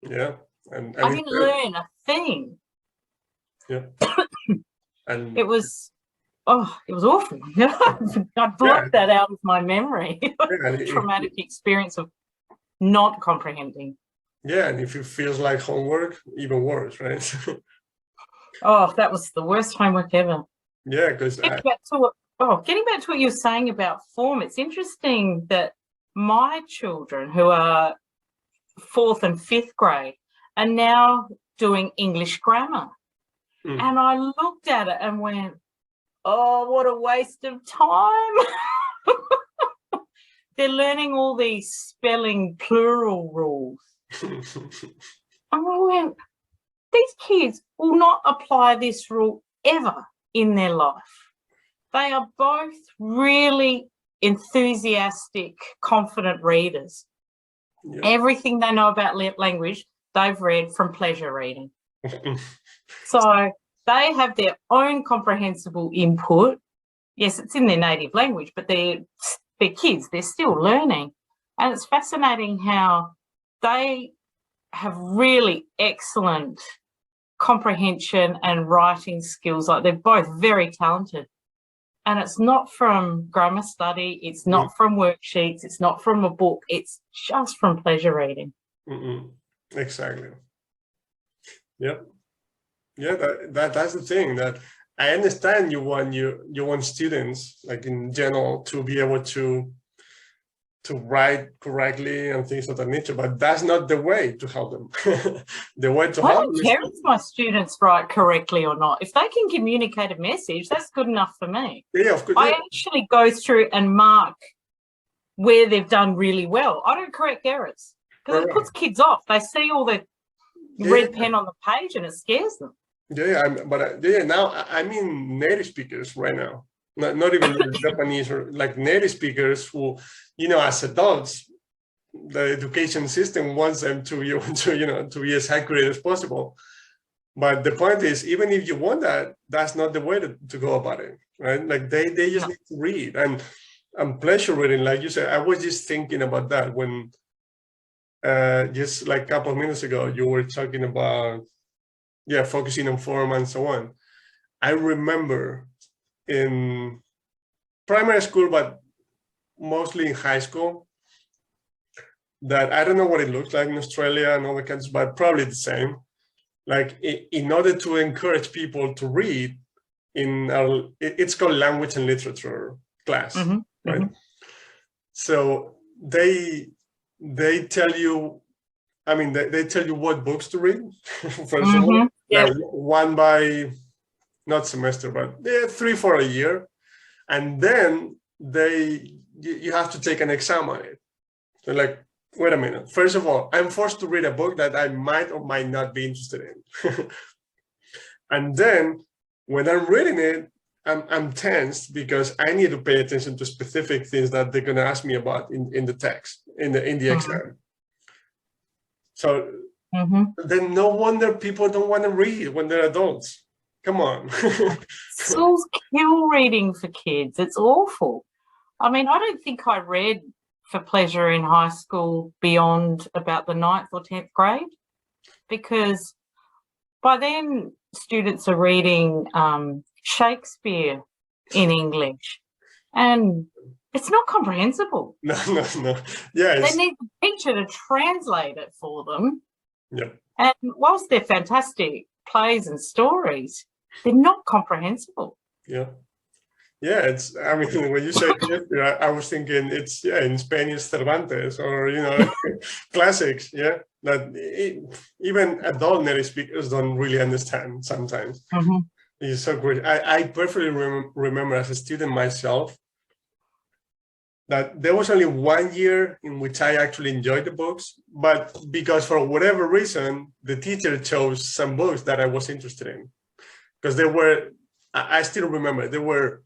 Yeah. And I didn't learn a thing. Yeah. And it was awful. I blocked that out of my memory. Traumatic experience of not comprehending. Yeah, and if it feels like homework, even worse, right? Oh, that was the worst homework ever. Yeah, because getting back to what you're saying about form, it's interesting that my children, who are 4th and 5th grade, are now doing English grammar. And I looked at it and went, oh, what a waste of time. They're learning all these spelling plural rules. And I went, these kids will not apply this rule ever in their life. They are both really enthusiastic, confident readers. Yeah. Everything they know about language, they've read from pleasure reading. So they have their own comprehensible input. Yes, it's in their native language, but they're kids, they're still learning. And it's fascinating how they have really excellent comprehension and writing skills. Like, they're both very talented. And it's not from grammar study, it's not from worksheets, it's not from a book, it's just from pleasure reading. Exactly. Yep. Yeah, that's the thing, that I understand you want students, like in general, to be able to write correctly and things of that nature, but that's not the way to help them. The way to help them. I don't care if my students write correctly or not. If they can communicate a message, that's good enough for me. Yeah, of course. I actually go through and mark where they've done really well. I don't correct errors because it puts kids off. They see all the red pen on the page and it scares them. Now I mean native speakers right now. Not even Japanese, or like native speakers who, as adults, the education system wants them to be as accurate as possible. But the point is, even if you want that, that's not the way to go about it, right? Like they just need to read and pleasure reading, like you said. I was just thinking about that when just like a couple of minutes ago, you were talking about focusing on form and so on. I remember in primary school, but mostly in high school, that I don't know what it looks like in Australia and other countries, but probably the same. Like, in order to encourage people to read, it's called language and literature class, right? So they tell you, they tell you what books to read, first of all. Yeah. One by, not semester, but 3 for a year. And then you have to take an exam on it. So like, wait a minute. First of all, I'm forced to read a book that I might or might not be interested in. And then when I'm reading it, I'm tensed because I need to pay attention to specific things that they're going to ask me about in the text, in the exam. So then no wonder people don't want to read when they're adults. Come on. Schools kill reading for kids. It's awful. I don't think I read for pleasure in high school beyond about the 9th or 10th grade, because by then students are reading Shakespeare in English, and it's not comprehensible. No. Yeah, they need the teacher to translate it for them. Yep. And whilst they're fantastic plays and stories, they're not comprehensible. Yeah. Yeah, it's, I mean, when you say Shakespeare, I was thinking it's, yeah, in Spanish Cervantes or, classics, yeah, that even adult native speakers don't really understand sometimes. Mhm. It's so great. I perfectly remember as a student myself that there was only 1 year in which I actually enjoyed the books, but because for whatever reason, the teacher chose some books that I was interested in. Because there were, I still remember, there were,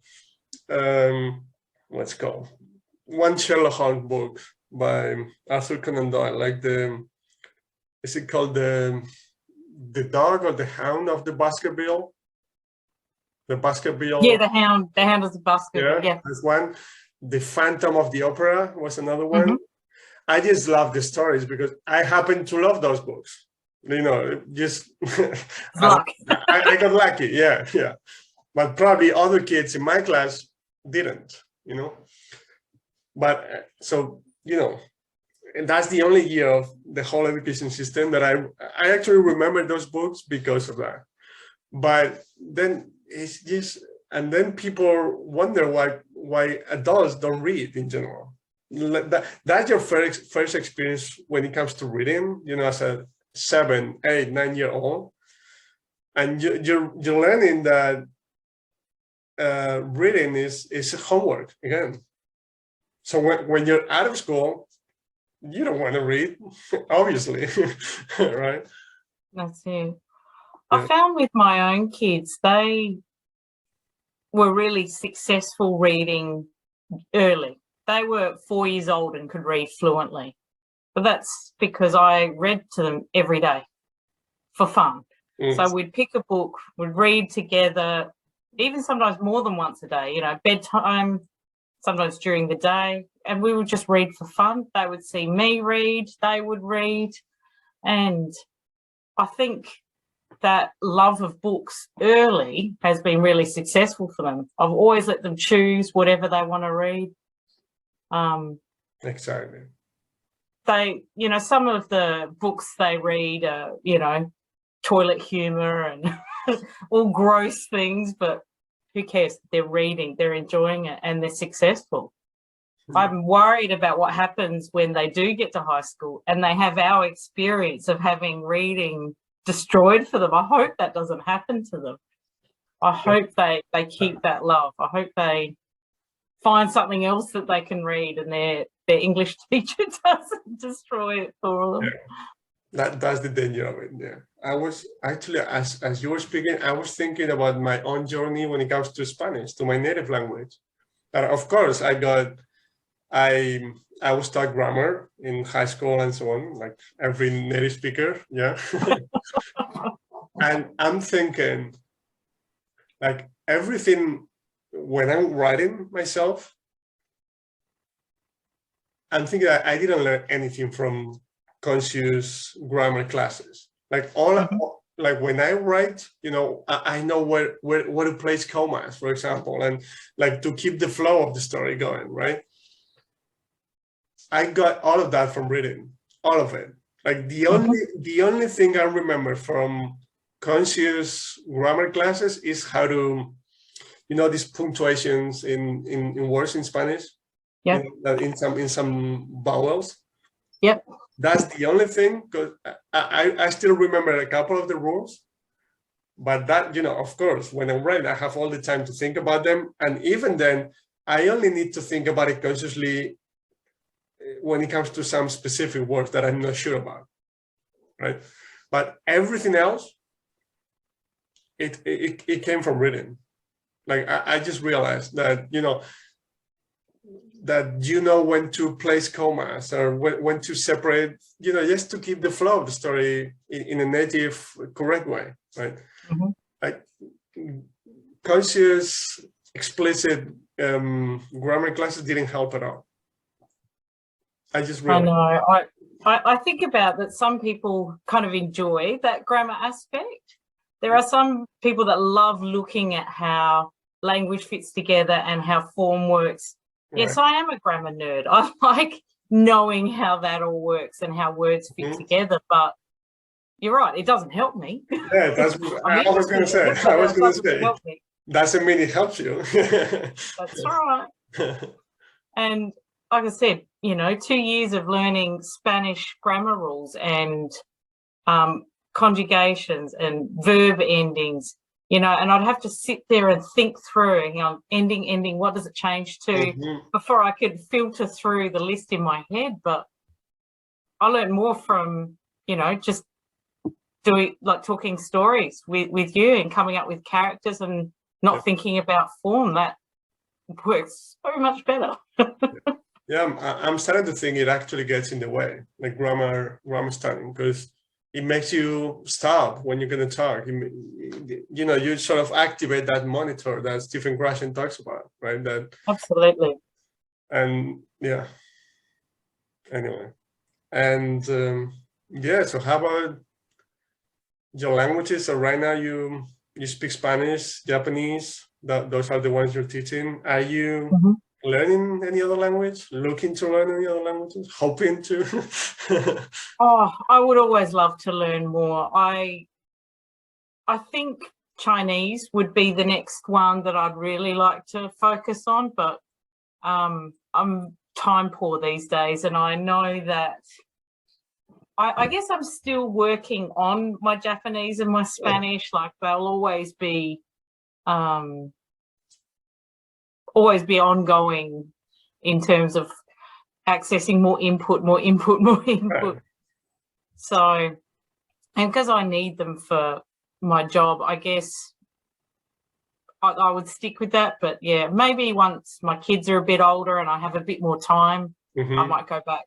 what's it called? One Sherlock Holmes book by Arthur Conan Doyle, like is it called the dog or the hound of the Baskerville? The Baskerville. Yeah, the hound of the Baskerville. Yeah. That's one. The Phantom of the Opera was another one. Mhm. I just love the stories because I happen to love those books. Just Luck. I got lucky. Yeah, yeah. But probably other kids in my class didn't. But so and that's the only year of the whole education system that I actually remember those books because of that. But then it's just, and then people wonder why adults don't read in general. That's your first experience when it comes to reading, as a 7, 8, 9-year-old, and you're learning that reading is homework again. So when you're out of school, you don't want to read, obviously, right? That's it. Yeah. I found with my own kids, they were really successful reading early. They were 4 years old and could read fluently. But that's because I read to them every day for fun. So we'd pick a book, we'd read together, even sometimes more than once a day, bedtime, sometimes during the day, and we would just read for fun. They would see me read, they would read. And I think that love of books early has been really successful for them. I've always let them choose whatever they want to read. Exactly. They, some of the books they read are, toilet humor and all gross things, but who cares? They're reading, they're enjoying it, and they're successful. I'm worried about what happens when they do get to high school and they have our experience of having reading destroyed for them. I hope that doesn't happen to them. I hope they keep that love. I hope they find something else that they can read and their English teacher doesn't destroy it for them. Yeah. That's the danger of it. Yeah. I was actually, as you were speaking, I was thinking about my own journey when it comes to Spanish, to my native language. And of course, I was taught grammar in high school and so on, like every native speaker. Yeah. And I'm thinking, like, everything when I'm writing myself, I'm thinking that I didn't learn anything from conscious grammar classes. Like like when I write, I know where to place commas, for example, and like to keep the flow of the story going, right? I got all of that from reading, all of it. Like the only thing I remember from conscious grammar classes is how to, these punctuations in words in Spanish. Yeah. In some vowels. Yep. That's the only thing, because I still remember a couple of the rules, but that, of course, when I'm writing, I have all the time to think about them. And even then, I only need to think about it consciously when it comes to some specific words that I'm not sure about, right? But everything else, it came from reading. Like I just realized that, when to place commas or when to separate, just to keep the flow of the story in a native, correct way, right? Like conscious, explicit grammar classes didn't help at all. I just realized. I know. I think about that some people kind of enjoy that grammar aspect. There are some people that love looking at how language fits together and how form works. Right. Yes, I am a grammar nerd. I like knowing how that all works and how words fit together, but you're right, it doesn't help me. Yeah, that's what I was going to say. doesn't mean it helps you. That's right. And like I said, 2 years of learning Spanish grammar rules and conjugations and verb endings, and I'd have to sit there and think through, ending, what does it change to before I could filter through the list in my head. But I learned more from, just doing, like, talking stories with you and coming up with characters and not thinking about form. That works so much better. Yeah, I'm starting to think it actually gets in the way, like grammar studying, because it makes you stop when you're going to talk. You sort of activate that monitor that Stephen Krashen talks about, right? That absolutely. And yeah. Anyway, and so how about your languages? So right now you speak Spanish, Japanese. Those are the ones you're teaching. Are you learning any other language? Looking to learn any other languages? Hoping to? Oh, I would always love to learn more. I think Chinese would be the next one that I'd really like to focus on, but I'm time poor these days, and I know that I guess I'm still working on my Japanese and my Spanish. Like, they'll always be ongoing in terms of accessing more input. Right. So, and because I need them for my job, I guess I would stick with that. But yeah, maybe once my kids are a bit older and I have a bit more time, I might go back.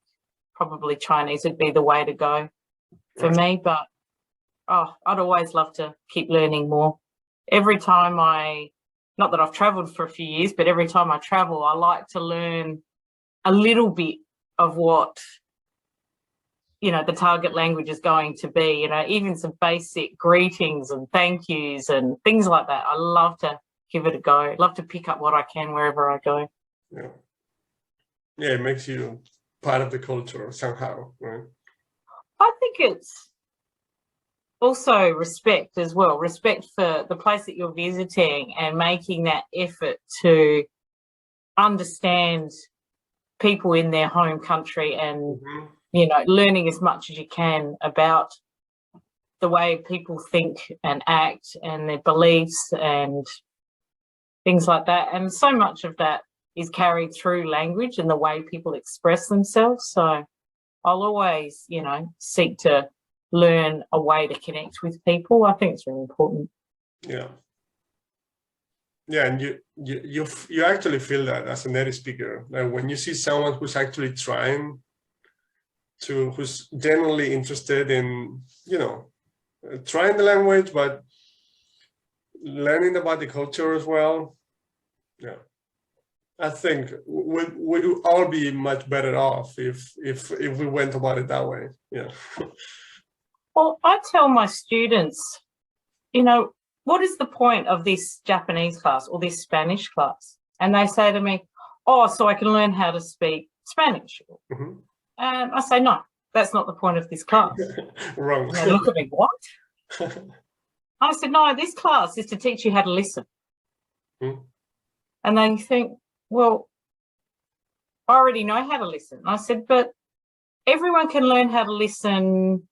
Probably Chinese would be the way to go for me. But I'd always love to keep learning more. Every time not that I've travelled for a few years, but every time I travel, I like to learn a little bit of what, the target language is going to be, even some basic greetings and thank yous and things like that. I love to give it a go. Love to pick up what I can wherever I go. Yeah. Yeah, it makes you part of the culture somehow, right? I think it's also respect as well. Respect for the place that you're visiting and making that effort to understand people in their home country and learning as much as you can about the way people think and act and their beliefs and things like that. And so much of that is carried through language and the way people express themselves. So I'll always, seek to learn a way to connect with people. I think it's really important. Yeah. Yeah, and you actually feel that as a native speaker. Like when you see someone who's actually who's genuinely interested in, trying the language, but learning about the culture as well. Yeah. I think we'd all be much better off if we went about it that way. Yeah. Well, I tell my students, what is the point of this Japanese class or this Spanish class? And they say to me, so I can learn how to speak Spanish. And I say, no, that's not the point of this class. Wrong. And they look at me, what? I said, no, this class is to teach you how to listen. And they think, well, I already know how to listen. I said, but everyone can learn how to listen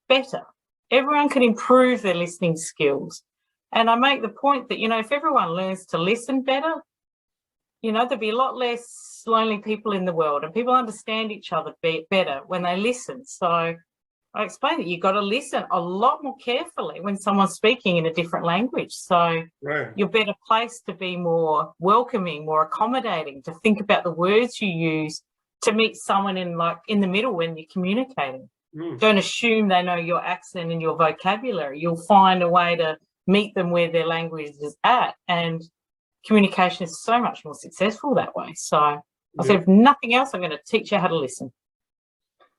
better. Everyone can improve their listening skills. And I make the point that, if everyone learns to listen better, there'll be a lot less lonely people in the world, and people understand each other better when they listen. So I explain that you've got to listen a lot more carefully when someone's speaking in a different language. So you're better placed to be more welcoming, more accommodating, to think about the words you use to meet someone in the middle when you're communicating. Don't assume they know your accent and your vocabulary. You'll find a way to meet them where their language is at, and communication is so much more successful that way. So I said, if nothing else, I'm going to teach you how to listen.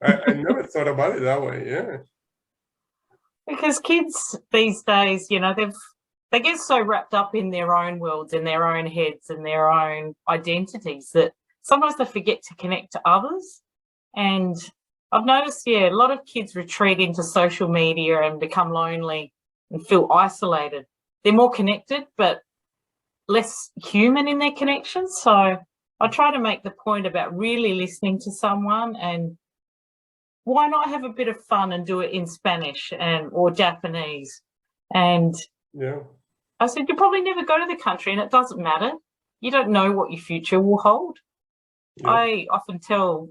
I never thought about it that way. Yeah. Because kids these days, they get so wrapped up in their own worlds, in their own heads and their own identities, that sometimes they forget to connect to others. And I've noticed, a lot of kids retreat into social media and become lonely and feel isolated. They're more connected, but less human in their connections. So I try to make the point about really listening to someone, and why not have a bit of fun and do it in Spanish or Japanese. And Yeah. I said, you probably never go to the country, and it doesn't matter. You don't know what your future will hold. Yeah. I often tell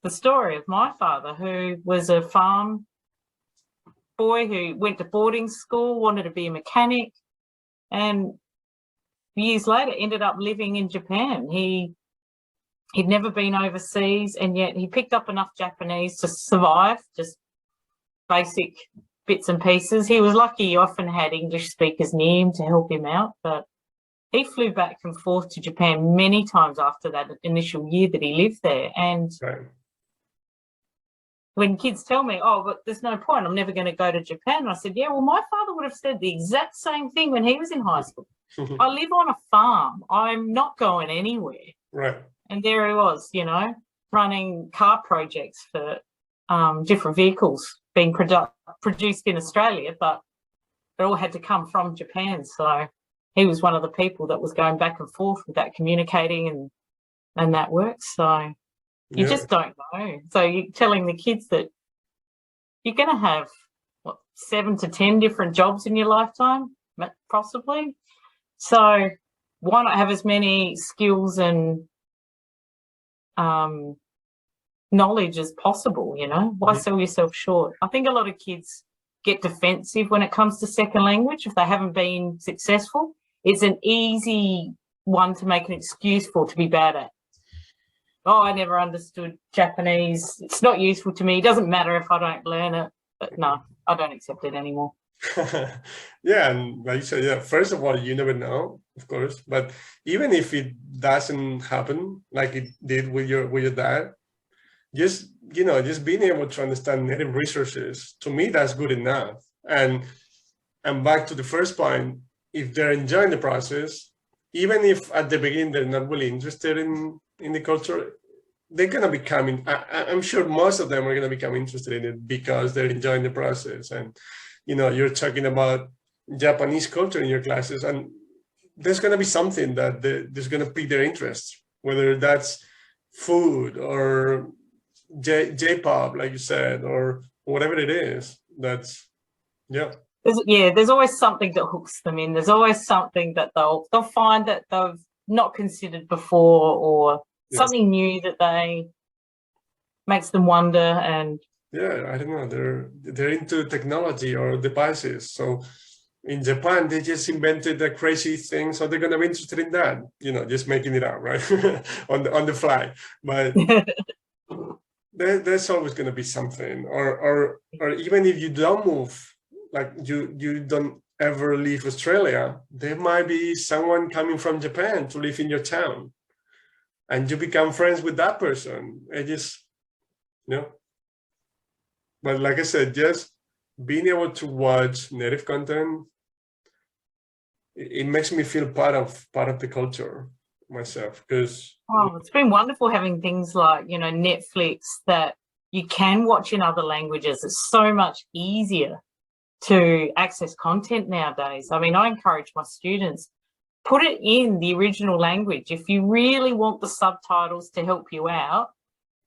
the story of my father, who was a farm boy who went to boarding school, wanted to be a mechanic, and years later ended up living in Japan. He'd never been overseas, and yet he picked up enough Japanese to survive, just basic bits and pieces. He was lucky he often had English speakers near him to help him out, but he flew back and forth to Japan many times after that initial year that he lived there. And Right. when kids tell me, oh, but there's no point, I'm never going to go to Japan, I said, yeah, well, my father would have said the exact same thing when he was in high school. I live on a farm. I'm not going anywhere. Right. And there he was, you know, running car projects for different vehicles being produced in Australia, but it all had to come from Japan. So he was one of the people that was going back and forth with that communicating and that works. So you just don't know. So you're telling the kids that you're going to have, 7 to 10 different jobs in your lifetime, possibly. So why not have as many skills and knowledge as possible, you know? Why sell yourself short? I think a lot of kids get defensive when it comes to second language if they haven't been successful. It's an easy one to make an excuse for, to be bad at. Oh, I never understood Japanese. It's not useful to me. It doesn't matter if I don't learn it. But no, I don't accept it anymore. Yeah, and like you said, yeah, first of all, you never know, of course, but even if it doesn't happen like it did with your dad, just being able to understand native resources, to me, that's good enough. And back to the first point, if they're enjoying the process, even if at the beginning they're not really interested in the culture, they're gonna become, I'm sure most of them are gonna become interested in it because they're enjoying the process. And you're talking about Japanese culture in your classes, and there's going to be something that there's going to pique their interest, whether that's food or J-pop, like you said, or whatever it is. That's, yeah. There's always something that hooks them in. There's always something that they'll find that they've not considered before, or something new that makes them wonder. And yeah, I don't know, they're into technology or devices. So in Japan, they just invented a crazy thing, so they're gonna be interested in that, just making it up, right? on the fly. But there's always gonna be something, or even if you don't move, like you don't ever leave Australia, there might be someone coming from Japan to live in your town, and you become friends with that person. It just, But like I said, just being able to watch native content, it makes me feel part of the culture myself. Because it's been wonderful having things like Netflix that you can watch in other languages. It's so much easier to access content nowadays. I mean, I encourage my students, put it in the original language. If you really want the subtitles to help you out,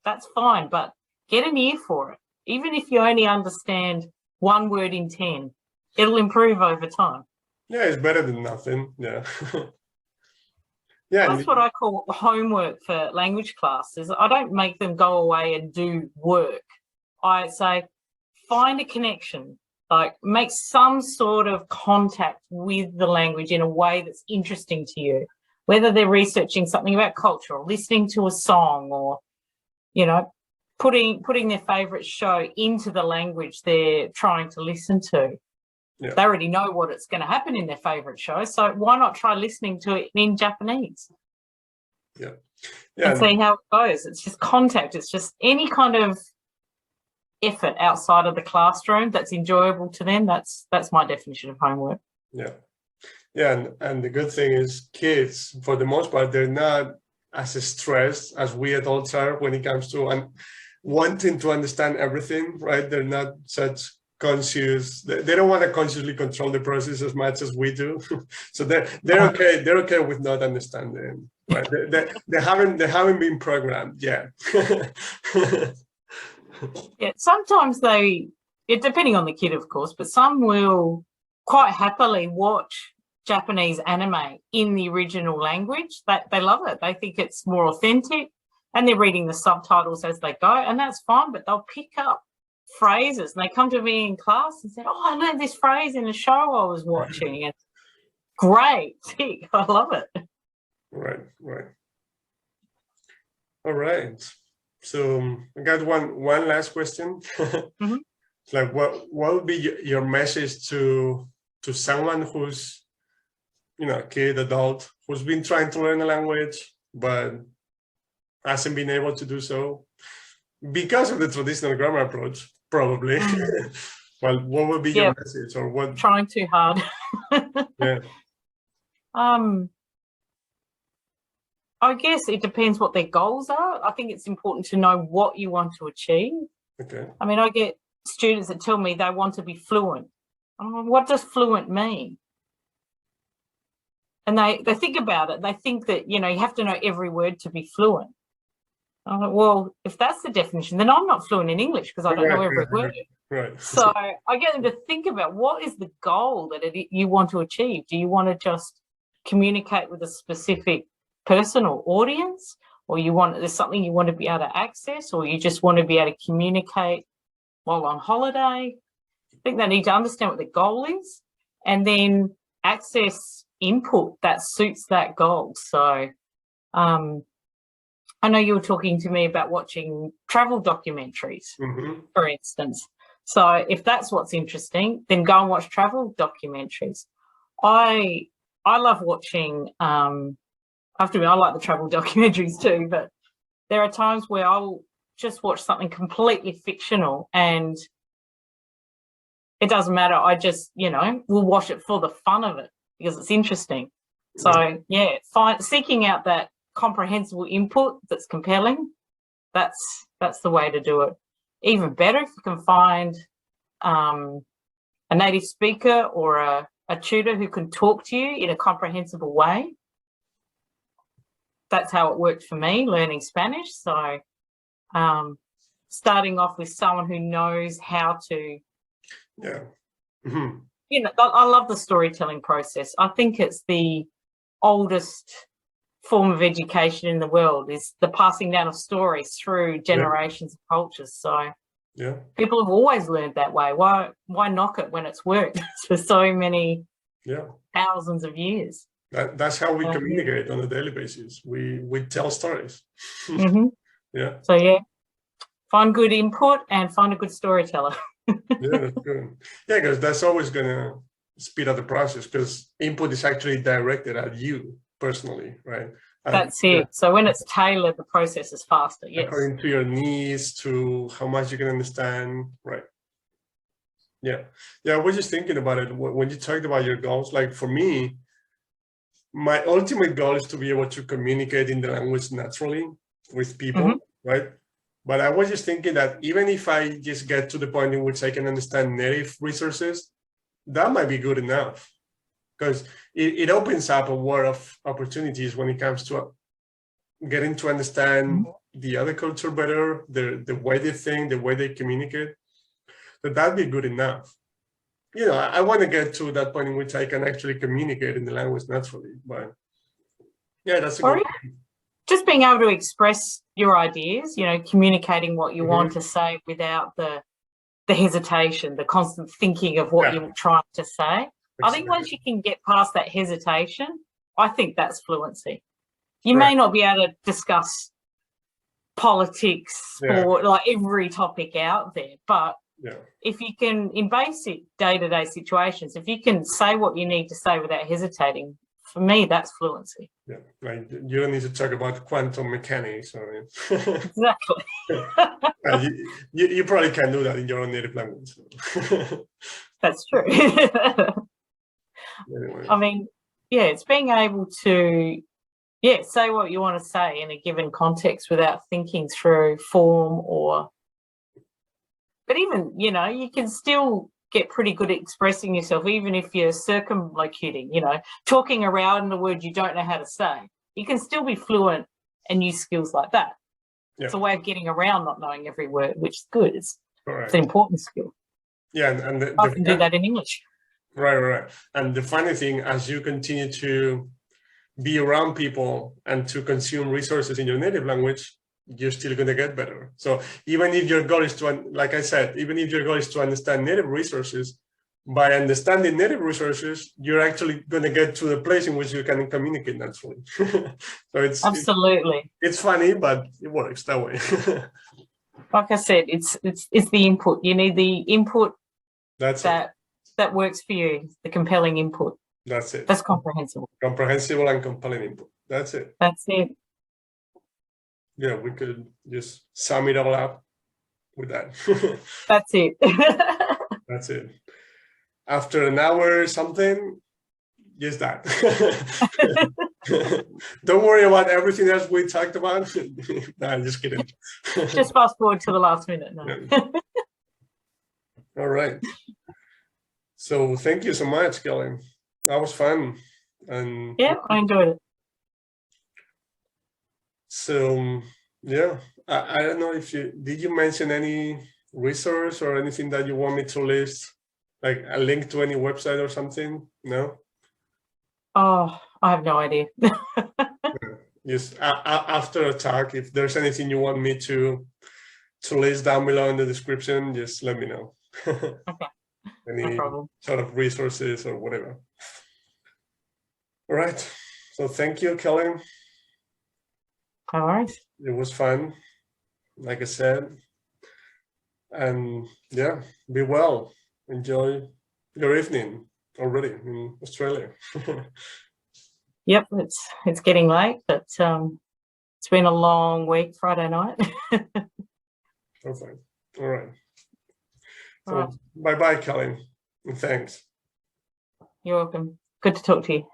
that's fine, but get an ear for it. Even if you only understand 1 word in 10, it'll improve over time. Yeah, it's better than nothing. Yeah. Yeah. That's what I call homework for language classes. I don't make them go away and do work. I say, find a connection, like make some sort of contact with the language in a way that's interesting to you, whether they're researching something about culture or listening to a song, or, putting their favorite show into the language they're trying to listen to. Yeah. They already know what it's going to happen in their favorite show, so why not try listening to it in Japanese? Yeah. And see how it goes. It's just contact. It's just any kind of effort outside of the classroom that's enjoyable to them. That's my definition of homework. Yeah. Yeah, and the good thing is kids, for the most part, they're not as stressed as we adults are when it comes to wanting to understand everything, right? They're not such conscious. They don't want to consciously control the process as much as we do. So they're okay. They're okay with not understanding. Right? They haven't been programmed yet. Yeah, sometimes depending on the kid, of course, but some will quite happily watch Japanese anime in the original language. They love it. They think it's more authentic, and they're reading the subtitles as they go, and that's fine. But they'll pick up phrases, and they come to me in class and said, "Oh, I learned this phrase in a show I was watching." It's great. I love it. Right. All right. So I got one last question. Mm-hmm. Like, what would be your message to someone who's, a kid, adult, who's been trying to learn a language but hasn't been able to do so because of the traditional grammar approach, probably? Well, what would be your message, or what? Trying too hard. Yeah. I guess it depends what their goals are. I think it's important to know what you want to achieve. Okay. I mean, I get students that tell me they want to be fluent. I'm like, what does fluent mean? And they think about it. They think that, you have to know every word to be fluent. I'm like, well, if that's the definition, then I'm not fluent in English because I don't know every word. Right. So I get them to think about what is the goal that you want to achieve. Do you want to just communicate with a specific person or audience, or there's something you want to be able to access, or you just want to be able to communicate while on holiday? I think they need to understand what the goal is and then access input that suits that goal. So I know you were talking to me about watching travel documentaries, for instance. So if that's what's interesting, then go and watch travel documentaries. I love watching, I have to admit, I like the travel documentaries too, but there are times where I'll just watch something completely fictional and it doesn't matter. I just, will watch it for the fun of it because it's interesting. So seeking out that comprehensible input that's compelling, that's the way to do it. Even better if you can find a native speaker or a tutor who can talk to you in a comprehensible way. That's how it worked for me learning Spanish. So starting off with someone who knows how to, I love the storytelling process. I think it's the oldest form of education in the world, is the passing down of stories through generations of cultures. So people have always learned that way. Why knock it when it's worked for so many thousands of years? That's how we communicate on a daily basis. We tell stories. So find good input and find a good storyteller. That's good. Because that's always gonna speed up the process, because input is actually directed at you personally, right? That's it. So when it's tailored, the process is faster. Yes. According to your needs, to how much you can understand, right? Yeah. I was just thinking about it when you talked about your goals. Like for me, my ultimate goal is to be able to communicate in the language naturally with people, right? But I was just thinking that even if I just get to the point in which I can understand native resources, that might be good enough, because it opens up a world of opportunities when it comes to getting to understand the other culture better, the way they think, the way they communicate. So that'd be good enough. I want to get to that point in which I can actually communicate in the language naturally. But that's a good point. Just being able to express your ideas, communicating what you want to say without the hesitation, the constant thinking of what you're trying to say. I think once you can get past that hesitation, I think that's fluency. You may not be able to discuss politics or like every topic out there, but if you can, in basic day-to-day situations, if you can say what you need to say without hesitating, for me, that's fluency. Yeah, like you don't need to talk about quantum mechanics. Exactly. You probably can do that in your own native language. That's true. Anyway. I mean, it's being able to, say what you want to say in a given context without thinking through form but even, you can still get pretty good at expressing yourself, even if you're circumlocuting, talking around a word you don't know how to say. You can still be fluent and use skills like that. Yeah. It's a way of getting around not knowing every word, which is good. It's Correct. an important skill. Yeah, and I can do that in English. Right. And the funny thing, as you continue to be around people and to consume resources in your native language, you're still going to get better. So even if your goal is to, like I said, even if your goal is to understand native resources, by understanding native resources, you're actually going to get to the place in which you can communicate naturally. So it's absolutely. It's funny, but it works that way. Like I said, it's the input. You need the input that works for you, the compelling input. That's it. That's comprehensible. Comprehensible and compelling input. That's it. That's it. Yeah, we could just sum it all up with that. That's it. That's it. After an hour or something, just that. Don't worry about everything else we talked about. No, I'm just kidding. Just fast forward to the last minute. No. Yeah. All right. So thank you so much, Kelly. That was fun. And yeah, I enjoyed it. So yeah, I don't know if did you mention any resource or anything that you want me to list, like a link to any website or something? No? Oh, I have no idea. Yes, after a talk, if there's anything you want me to list down below in the description, just let me know. Okay. Any no problem. sort of resources or whatever. All right. So thank you, Kelly. All right. It was fun, like I said. And yeah, be well. Enjoy your evening already in Australia. Yep, it's getting late, but it's been a long week, Friday night. Perfect. All right. So All right. bye-bye, Kelly. And thanks. You're welcome. Good to talk to you.